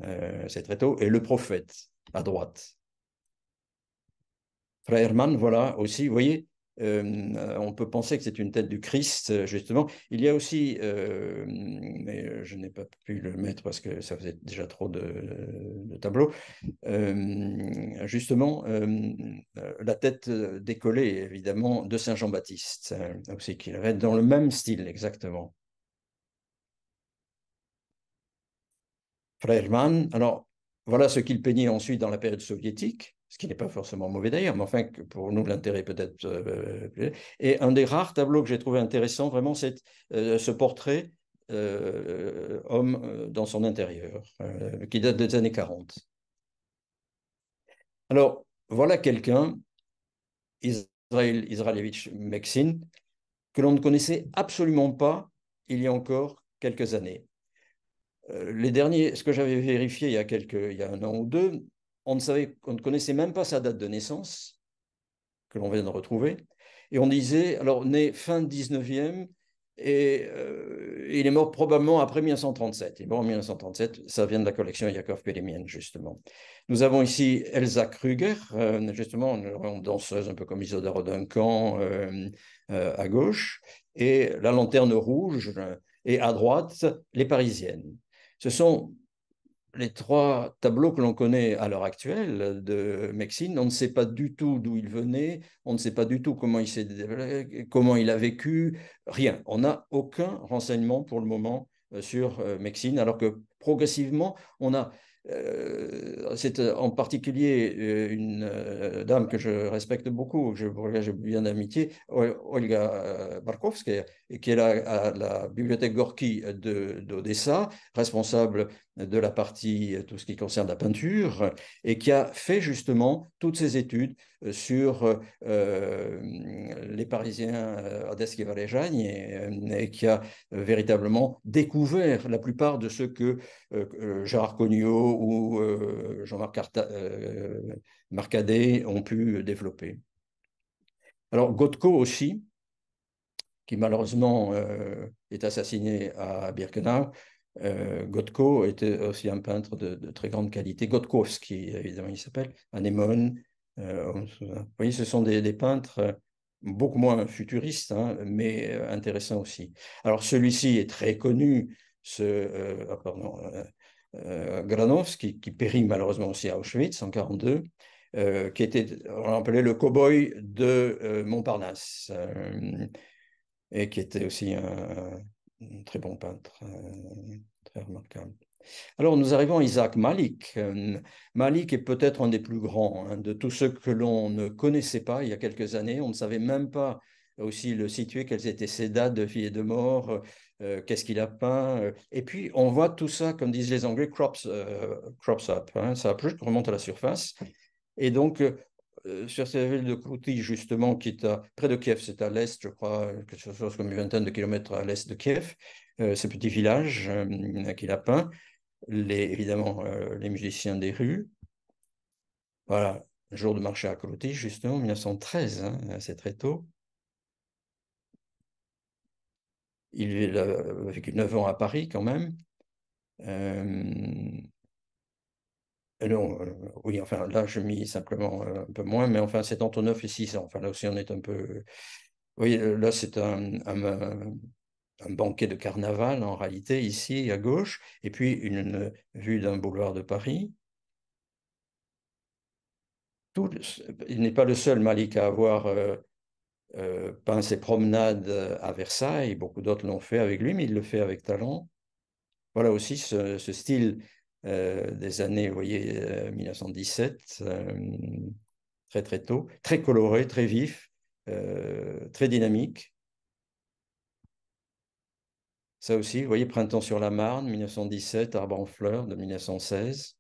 c'est très tôt, et le prophète, à droite. Frère Hermann, voilà aussi, vous voyez, on peut penser que c'est une tête du Christ, justement. Il y a aussi, mais je n'ai pas pu le mettre parce que ça faisait déjà trop de tableaux, justement, la tête décollée, évidemment, de Saint Jean-Baptiste, aussi, qui va être dans le même style, exactement. Frère Hermann, alors, voilà ce qu'il peignait ensuite dans la période soviétique, ce qui n'est pas forcément mauvais d'ailleurs, mais enfin, pour nous, l'intérêt peut-être. Et un des rares tableaux que j'ai trouvé intéressant, vraiment, c'est ce portrait homme dans son intérieur, qui date des années 40. Alors, voilà quelqu'un, Israelevich Meksin, que l'on ne connaissait absolument pas il y a encore quelques années. Les derniers, ce que j'avais vérifié il y a un an ou deux, on ne connaissait même pas sa date de naissance, que l'on vient de retrouver. Et on disait, alors, né fin 19e, et il est mort probablement après 1937. Il est mort en 1937, ça vient de la collection Yakov Pélémienne, justement. Nous avons ici Elsa Kruger, justement, une danseuse un peu comme Isadora Duncan à gauche, et la lanterne rouge, et à droite, les Parisiennes. Ce sont les trois tableaux que l'on connaît à l'heure actuelle de Meksin. On ne sait pas du tout d'où il venait, on ne sait pas du tout comment il a vécu, rien. On n'a aucun renseignement pour le moment sur Meksin, alors que progressivement, on a c'est en particulier une dame que je respecte beaucoup, que j'ai bien d'amitié, Olga Barkovskaya, qui est à la bibliothèque Gorky d'Odessa, responsable de la partie, tout ce qui concerne la peinture, et qui a fait justement toutes ses études sur les Parisiens Odesky Valéjagne et qui a véritablement découvert la plupart de ceux que Gérard Cognot ou Jean-Marc Marcadet ont pu développer. Alors, Gotko aussi, qui malheureusement est assassiné à Birkenau, Gotko était aussi un peintre de très grande qualité. Gotkovski, évidemment, il s'appelle. Anémone. Vous voyez, ce sont des peintres beaucoup moins futuristes, hein, mais intéressants aussi. Alors, celui-ci est très connu, Granovski, qui périt malheureusement aussi à Auschwitz en 1942, qui était, on l'appelait le cow-boy de Montparnasse, et qui était aussi un très bon peintre, très remarquable. Alors, nous arrivons à Isaac Malik. Malik est peut-être un des plus grands, hein, de tous ceux que l'on ne connaissait pas il y a quelques années. On ne savait même pas aussi le situer, quelles étaient ses dates de vie et de mort, qu'est-ce qu'il a peint. Et puis, on voit tout ça, comme disent les Anglais, crops up. Hein, ça plus remonte à la surface. Et donc, sur cette ville de Krouti, justement, qui est près de Kiev, c'est à l'est, je crois, quelque chose comme une vingtaine de kilomètres à l'est de Kiev, ce petit village qu'il a peint, évidemment, les musiciens des rues. Voilà, jour de marché à Krouti, justement, 1913, hein, c'est très tôt. Il a vécu 9 ans à Paris, quand même. Non, oui, enfin, là, je mis simplement un peu moins, mais enfin, c'est entre 9 et 6 ans. Enfin, là aussi, on est un peu... Oui, là, c'est un banquet de carnaval, en réalité, ici, à gauche, et puis une vue d'un boulevard de Paris. Il n'est pas le seul Malik à avoir peint ses promenades à Versailles. Beaucoup d'autres l'ont fait avec lui, mais il le fait avec talent. Voilà aussi ce style des années, vous voyez, 1917, très très tôt, très coloré, très vif, très dynamique. Ça aussi, vous voyez, Printemps sur la Marne, 1917, Arbre en fleurs de 1916.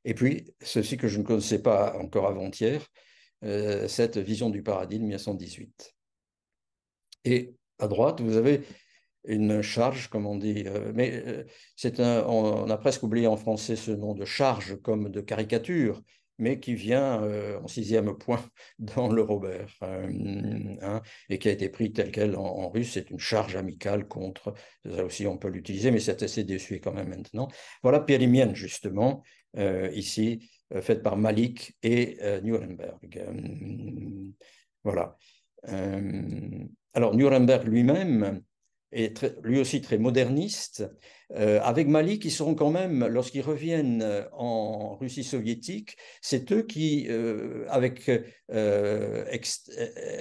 Et puis, ceci que je ne connaissais pas encore avant-hier, cette Vision du paradis de 1918. Et à droite, vous avez une charge, comme on dit, mais on a presque oublié en français ce nom de charge comme de caricature, mais qui vient en 6e point dans le Robert, hein, et qui a été pris tel quel en russe. C'est une charge amicale contre, ça aussi on peut l'utiliser, mais c'est assez désuet quand même maintenant. Voilà Périmienne, justement, ici, faite par Malik et Nuremberg. Voilà. Alors, Nuremberg lui-même est lui aussi très moderniste. Avec Malik, ils seront quand même, lorsqu'ils reviennent en Russie soviétique, c'est eux qui, avec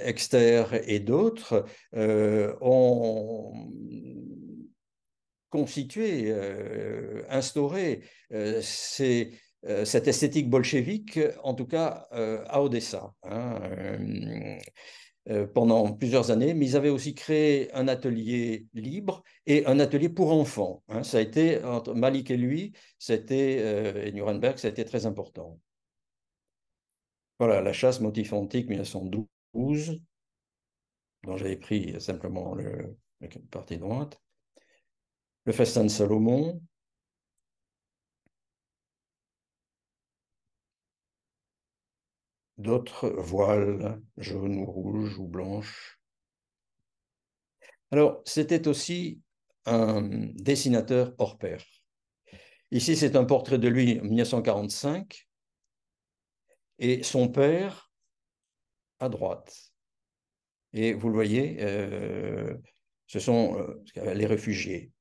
Exter et d'autres, ont constitué, instauré cette esthétique bolchevique, en tout cas à Odessa. Hein, pendant plusieurs années, mais ils avaient aussi créé un atelier libre et un atelier pour enfants. Hein. Ça a été, entre Malik et lui, et Nuremberg, ça a été très important. Voilà, la chasse motif antique 1912, dont j'avais pris simplement la partie droite. Le festin de Salomon. D'autres voiles, jaunes ou rouges ou blanches. Alors, c'était aussi un dessinateur hors pair. Ici, c'est un portrait de lui en 1945 et son père à droite. Et vous le voyez, ce sont les réfugiés.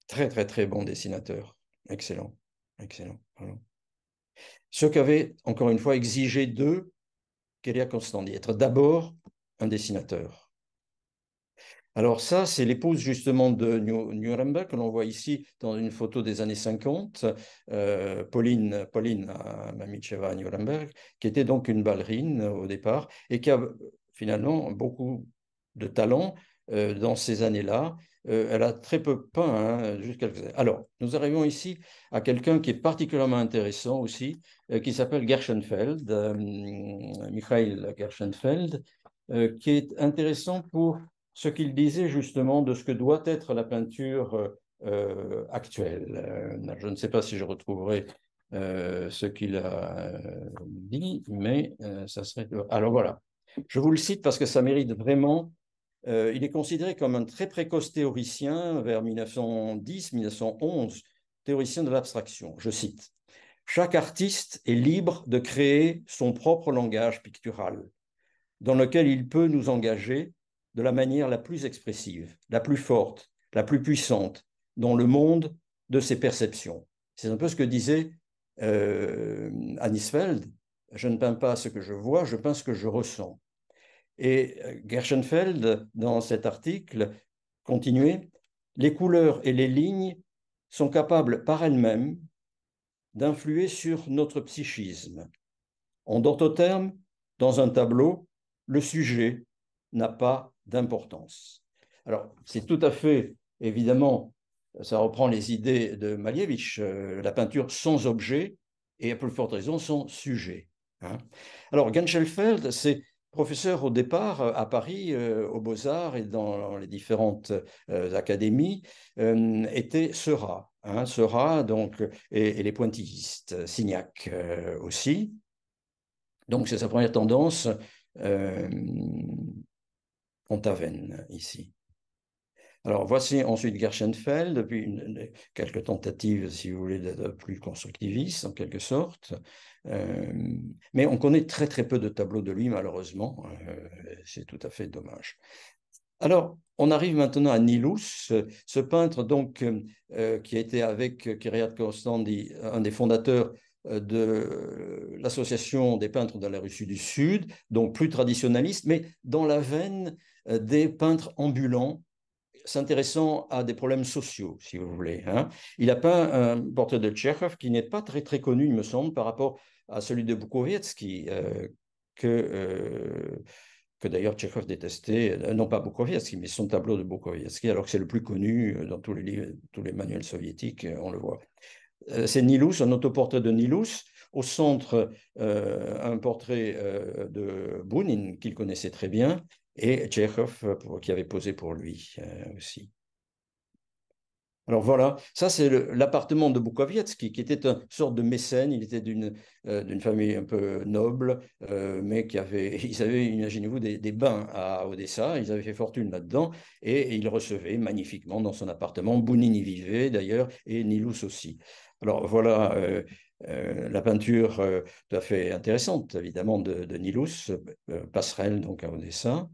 Très, très, très bon dessinateur. Excellent, excellent. Voilà. Ce qu'avait, encore une fois, exigé d'eux Kéria Constandi, être d'abord un dessinateur. Alors ça, c'est l'épouse justement de Nuremberg que l'on voit ici dans une photo des années 50, Pauline Mamicheva Nuremberg, qui était donc une ballerine au départ et qui a finalement beaucoup de talent dans ces années-là. Elle a très peu peint, hein, juste quelques années. Alors, nous arrivons ici à quelqu'un qui est particulièrement intéressant aussi, qui s'appelle Gershenfeld, Michael Gershenfeld, qui est intéressant pour ce qu'il disait justement de ce que doit être la peinture actuelle. Je ne sais pas si je retrouverai ce qu'il a dit, mais ça serait... Alors voilà, je vous le cite parce que ça mérite vraiment il est considéré comme un très précoce théoricien vers 1910-1911, théoricien de l'abstraction. Je cite: « Chaque artiste est libre de créer son propre langage pictural, dans lequel il peut nous engager de la manière la plus expressive, la plus forte, la plus puissante, dans le monde de ses perceptions. » C'est un peu ce que disait Anisfeld: « Je ne peins pas ce que je vois, je peins ce que je ressens. » Et Gershenfeld, dans cet article, continuait: « Les couleurs et les lignes sont capables par elles-mêmes d'influer sur notre psychisme. En d'autres termes, dans un tableau, le sujet n'a pas d'importance. » Alors, c'est tout à fait, évidemment, ça reprend les idées de Malevich, la peinture sans objet et à plus forte raison sans sujet. Hein. Alors, Genschenfeld, c'est professeur au départ à Paris, aux Beaux-Arts et dans les différentes académies, était Seurat. Hein, Seurat donc, et les pointillistes, Signac aussi. Donc, c'est sa première tendance Pont-Aven, ici. Alors, voici ensuite Gershenfeld, depuis quelques tentatives, si vous voulez, d'être plus constructiviste, en quelque sorte. Mais on connaît très, très peu de tableaux de lui, malheureusement. C'est tout à fait dommage. Alors, on arrive maintenant à Nilus, ce peintre donc, qui a été avec Kyriat Kostandi, un des fondateurs de l'association des peintres de la Russie du Sud, donc plus traditionnaliste, mais dans la veine des peintres ambulants, s'intéressant à des problèmes sociaux, si vous voulez. Hein. Il a peint un portrait de Tchekhov qui n'est pas très, très connu, il me semble, par rapport à celui de Bukowiecki, que d'ailleurs Tchekhov détestait, non pas Bukowiecki, mais son tableau de Bukowiecki, alors que c'est le plus connu dans tous les livres, tous les manuels soviétiques, on le voit. C'est Nilus, un autoportrait de Nilus. Au centre, un portrait de Bounin, qu'il connaissait très bien, et Tchekhov, qui avait posé pour lui aussi. Alors voilà, ça c'est l'appartement de Bukowiecki, qui était une sorte de mécène. Il était d'une famille un peu noble, mais ils avaient, imaginez-vous, des bains à Odessa. Ils avaient fait fortune là-dedans, et il recevait magnifiquement dans son appartement. Bounin y vivait d'ailleurs, et Nilus aussi. Alors voilà la peinture tout à fait intéressante, évidemment, de Nilus, passerelle donc à Odessa.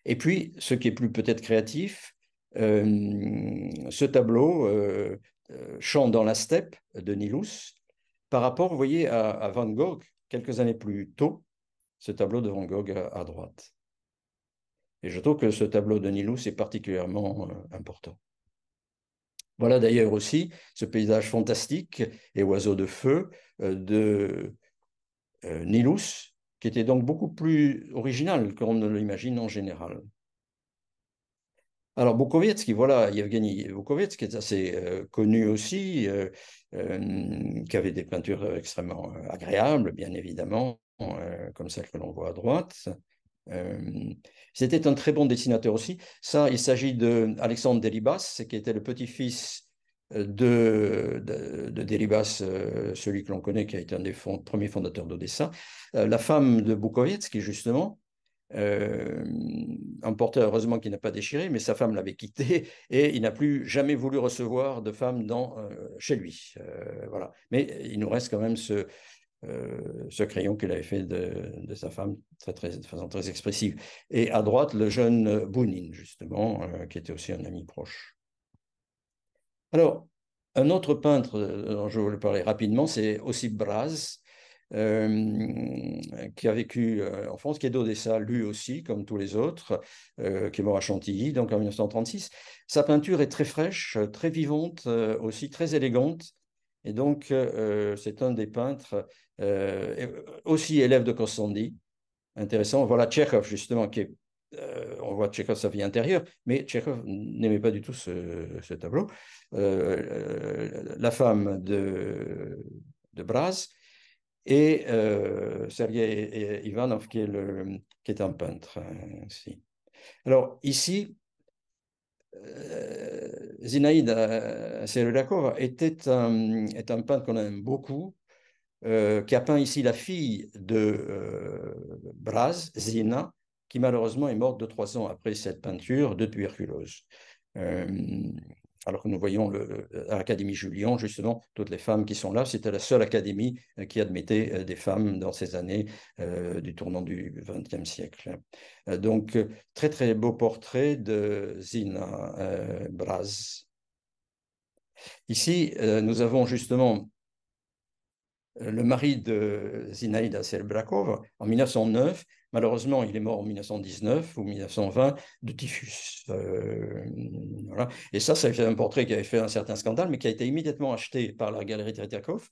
Et puis, ce qui est plus peut-être créatif, ce tableau, Chant dans la steppe de Nilus, par rapport, vous voyez, à Van Gogh, quelques années plus tôt, ce tableau de Van Gogh à droite. Et je trouve que ce tableau de Nilus est particulièrement important. Voilà d'ailleurs aussi ce paysage fantastique et oiseau de feu de Nilus, qui était donc beaucoup plus original qu'on ne l'imagine en général. Alors, Bukowiecki, voilà, Yevgeny Bukowiecki est assez connu aussi, qui avait des peintures extrêmement agréables, bien évidemment, comme celle que l'on voit à droite. C'était un très bon dessinateur aussi. Ça, il s'agit d'Alexandre Delibas, qui était le petit-fils de Delibas, celui que l'on connaît, qui a été un des premiers fondateurs d'Odessa. La femme de Bukowiecki, justement, un portrait heureusement qui n'a pas déchiré, mais sa femme l'avait quitté et il n'a plus jamais voulu recevoir de femme chez lui. Voilà. Mais il nous reste quand même ce crayon qu'il avait fait de sa femme de façon très expressive. Et à droite, le jeune Bounin, justement, qui était aussi un ami proche. Alors, un autre peintre dont je voulais parler rapidement, c'est Ossip Braz, qui a vécu en France, qui est d'Odessa, lui aussi, comme tous les autres, qui est mort à Chantilly, donc en 1936. Sa peinture est très fraîche, très vivante, aussi très élégante. Et donc, c'est un des peintres aussi élève de Kostandi. Intéressant. Voilà Tchekhov, justement, on voit Tchekhov, sa vie intérieure, mais Tchekhov n'aimait pas du tout ce tableau. La femme de Braz et Sergei Ivanov, qui est un peintre aussi. Alors, ici, Zinaïda Serulakova est un peintre qu'on aime beaucoup, qui a peint ici la fille de Braz, Zina, qui malheureusement est morte 2-3 ans après cette peinture de tuberculose. Alors que nous voyons à l'Académie Julian, justement, toutes les femmes qui sont là, c'était la seule académie qui admettait des femmes dans ces années du tournant du XXe siècle. Donc, très, très beau portrait de Zina Braz. Ici, nous avons justement le mari de Zinaïda Selbrakov en 1909. Malheureusement, il est mort en 1919 ou 1920 de typhus. Voilà. Et ça, c'est un portrait qui avait fait un certain scandale, mais qui a été immédiatement acheté par la galerie Tretiakov,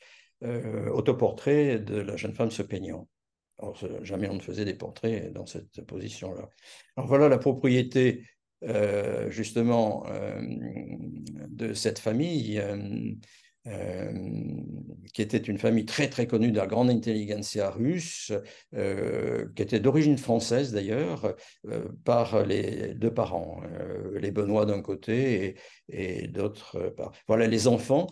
autoportrait de la jeune femme se peignant. Alors, jamais on ne faisait des portraits dans cette position-là. Alors voilà la propriété justement de cette famille qui était une famille très très connue de la grande intelligentsia russe, qui était d'origine française d'ailleurs, par les deux parents, les Benoît d'un côté et d'autres. Voilà les enfants.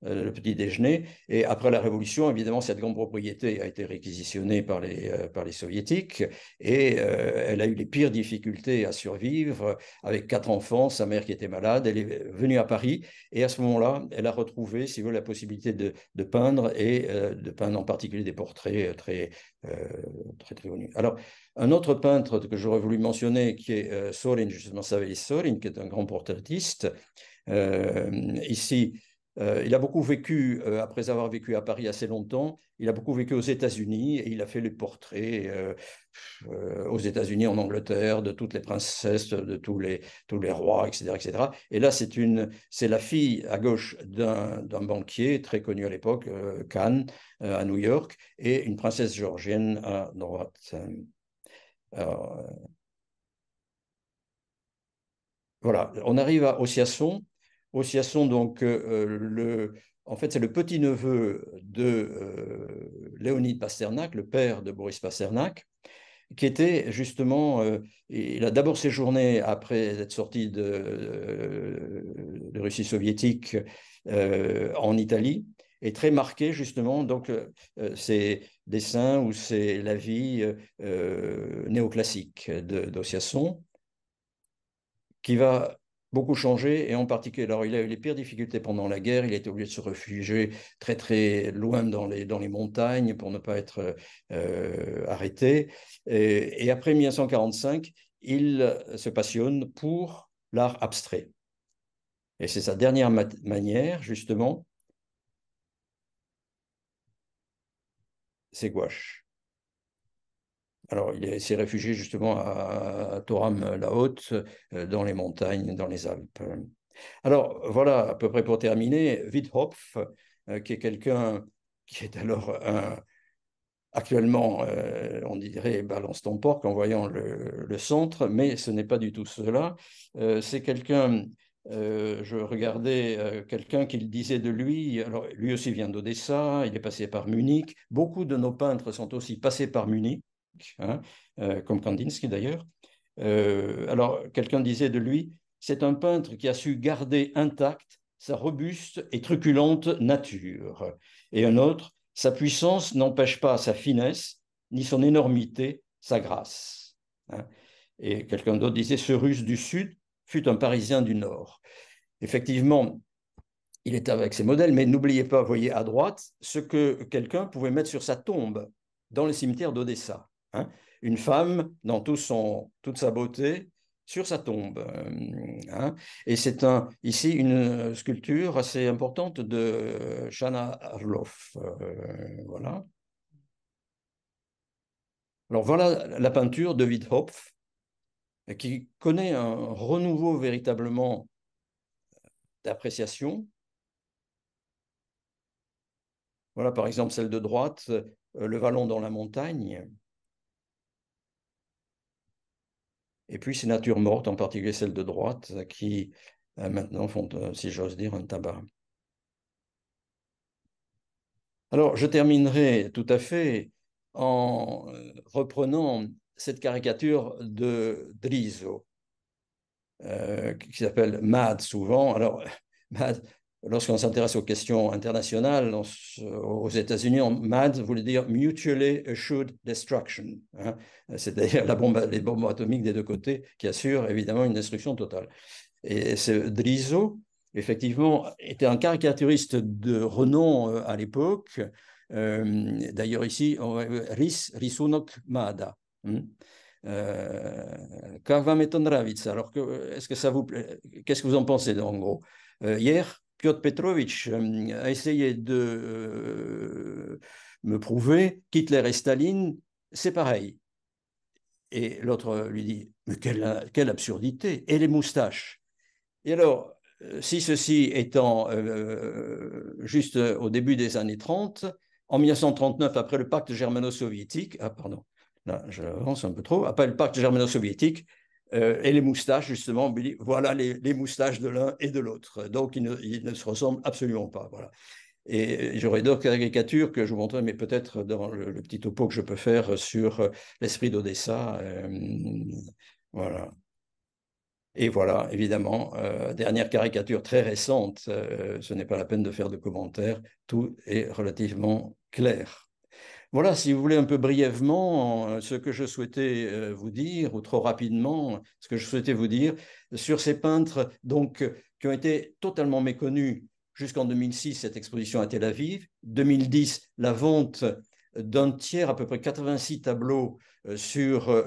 Le petit déjeuner. Et après la Révolution, évidemment, cette grande propriété a été réquisitionnée par les soviétiques et elle a eu les pires difficultés à survivre avec 4 enfants, sa mère qui était malade. Elle est venue à Paris et à ce moment-là, elle a retrouvé, si vous voulez, la possibilité de peindre et de peindre en particulier des portraits très, très, très connus. Alors, un autre peintre que j'aurais voulu mentionner, qui est Sorin, justement, Savelis Sorin, qui est un grand portraitiste, ici, il a beaucoup vécu, après avoir vécu à Paris assez longtemps, il a beaucoup vécu aux États-Unis et il a fait les portraits aux États-Unis, en Angleterre, de toutes les princesses, de tous les rois, etc., etc. Et là, c'est la fille à gauche d'un banquier très connu à l'époque, Kahn, à New York, et une princesse géorgienne à droite. Alors, voilà, on arrive à Ossiasson. Ossiasson, donc, en fait, c'est le petit-neveu de Léonide Pasternak, le père de Boris Pasternak, qui était justement, il a d'abord séjourné après être sorti de Russie soviétique en Italie, et très marqué justement, donc, ses dessins où c'est la vie néoclassique d'Ossiasson qui va beaucoup changer, et en particulier, alors il a eu les pires difficultés pendant la guerre, il a été obligé de se réfugier très très loin dans les montagnes pour ne pas être arrêté, et après 1945, il se passionne pour l'art abstrait. Et c'est sa dernière manière, justement, c'est gouache. Alors, il s'est réfugié justement à Toram-la-Haute, dans les montagnes, dans les Alpes. Alors, voilà, à peu près pour terminer, Witthoff, qui est quelqu'un qui est alors actuellement, on dirait, balance ton porc en voyant le centre, mais ce n'est pas du tout cela. C'est quelqu'un, je regardais quelqu'un qui disait de lui, alors lui aussi vient d'Odessa, il est passé par Munich, beaucoup de nos peintres sont aussi passés par Munich, hein, comme Kandinsky d'ailleurs. Alors, quelqu'un disait de lui, c'est un peintre qui a su garder intacte sa robuste et truculente nature. Et un autre, sa puissance n'empêche pas sa finesse, ni son énormité, sa grâce. Hein. Et quelqu'un d'autre disait, ce Russe du Sud fut un Parisien du Nord. Effectivement, il était avec ses modèles, mais n'oubliez pas, voyez à droite, ce que quelqu'un pouvait mettre sur sa tombe dans le cimetière d'Odessa. Hein. Une femme dans toute sa beauté sur sa tombe. Hein. Et c'est ici une sculpture assez importante de Shana Arloff. Voilà. Alors voilà la peinture de Witthoff, qui connaît un renouveau véritablement d'appréciation. Voilà par exemple celle de droite, le vallon dans la montagne. Et puis ces natures mortes, en particulier celles de droite, qui maintenant font, si j'ose dire, un tabac. Alors, je terminerai tout à fait en reprenant cette caricature de Driso, qui s'appelle Mad souvent. Alors, Mad, lorsqu'on s'intéresse aux questions internationales, aux États-Unis, MAD voulait dire Mutually Assured Destruction, hein, c'est-à-dire les bombes atomiques des deux côtés qui assurent évidemment une destruction totale. Et ce Drizo, effectivement, était un caricaturiste de renom à l'époque. D'ailleurs, ici, Risunok Mada. Как вам это нравится? Alors, est-ce que ça vous plaît? Qu'est-ce que vous en pensez, en gros? Hier, Piotr Petrovitch a essayé de me prouver qu'Hitler et Staline, c'est pareil. Et l'autre lui dit, mais quelle absurdité! Et les moustaches? Et alors, si ceci étant juste au début des années 30, en 1939, après le pacte germano-soviétique, ah pardon, là j'avance un peu trop, après le pacte germano-soviétique, et les moustaches, justement, on me dit, voilà les moustaches de l'un et de l'autre. Donc, ils ne se ressemblent absolument pas. Voilà. Et j'aurais d'autres caricatures que je vous montrerai, mais peut-être dans le petit topo que je peux faire sur l'esprit d'Odessa. Voilà. Et voilà, évidemment, dernière caricature très récente, ce n'est pas la peine de faire de commentaires, tout est relativement clair. Voilà, si vous voulez un peu brièvement ce que je souhaitais vous dire, ou trop rapidement, ce que je souhaitais vous dire sur ces peintres donc, qui ont été totalement méconnus jusqu'en 2006, cette exposition à Tel Aviv. 2010, la vente d'un tiers, à peu près 86 tableaux sur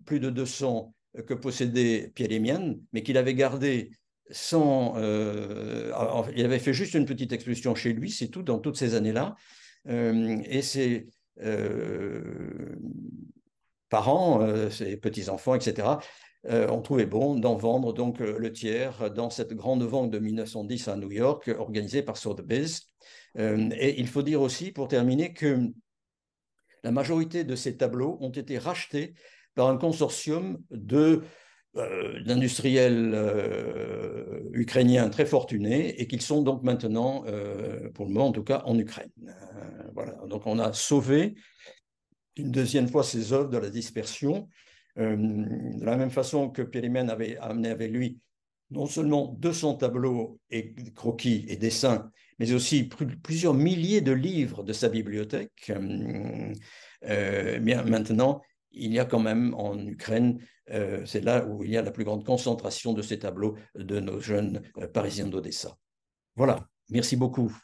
plus de 200 que possédait Pierre Émian, mais qu'il avait gardé sans... il avait fait juste une petite exposition chez lui, c'est tout, dans toutes ces années-là. Et ses parents, ses petits-enfants, etc., ont trouvé bon d'en vendre donc le tiers dans cette grande vente de 1910 à New York, organisée par Sotheby's. Et il faut dire aussi, pour terminer, que la majorité de ces tableaux ont été rachetés par un consortium d'industriels ukrainiens très fortunés et qu'ils sont donc maintenant, pour le moment en tout cas, en Ukraine. Voilà. Donc on a sauvé une deuxième fois ces œuvres de la dispersion, de la même façon que Périmène avait amené avec lui non seulement 200 tableaux et croquis et dessins, mais aussi plusieurs milliers de livres de sa bibliothèque. Bien maintenant, il y a quand même en Ukraine, c'est là où il y a la plus grande concentration de ces tableaux de nos jeunes Parisiens d'Odessa. Voilà, merci beaucoup.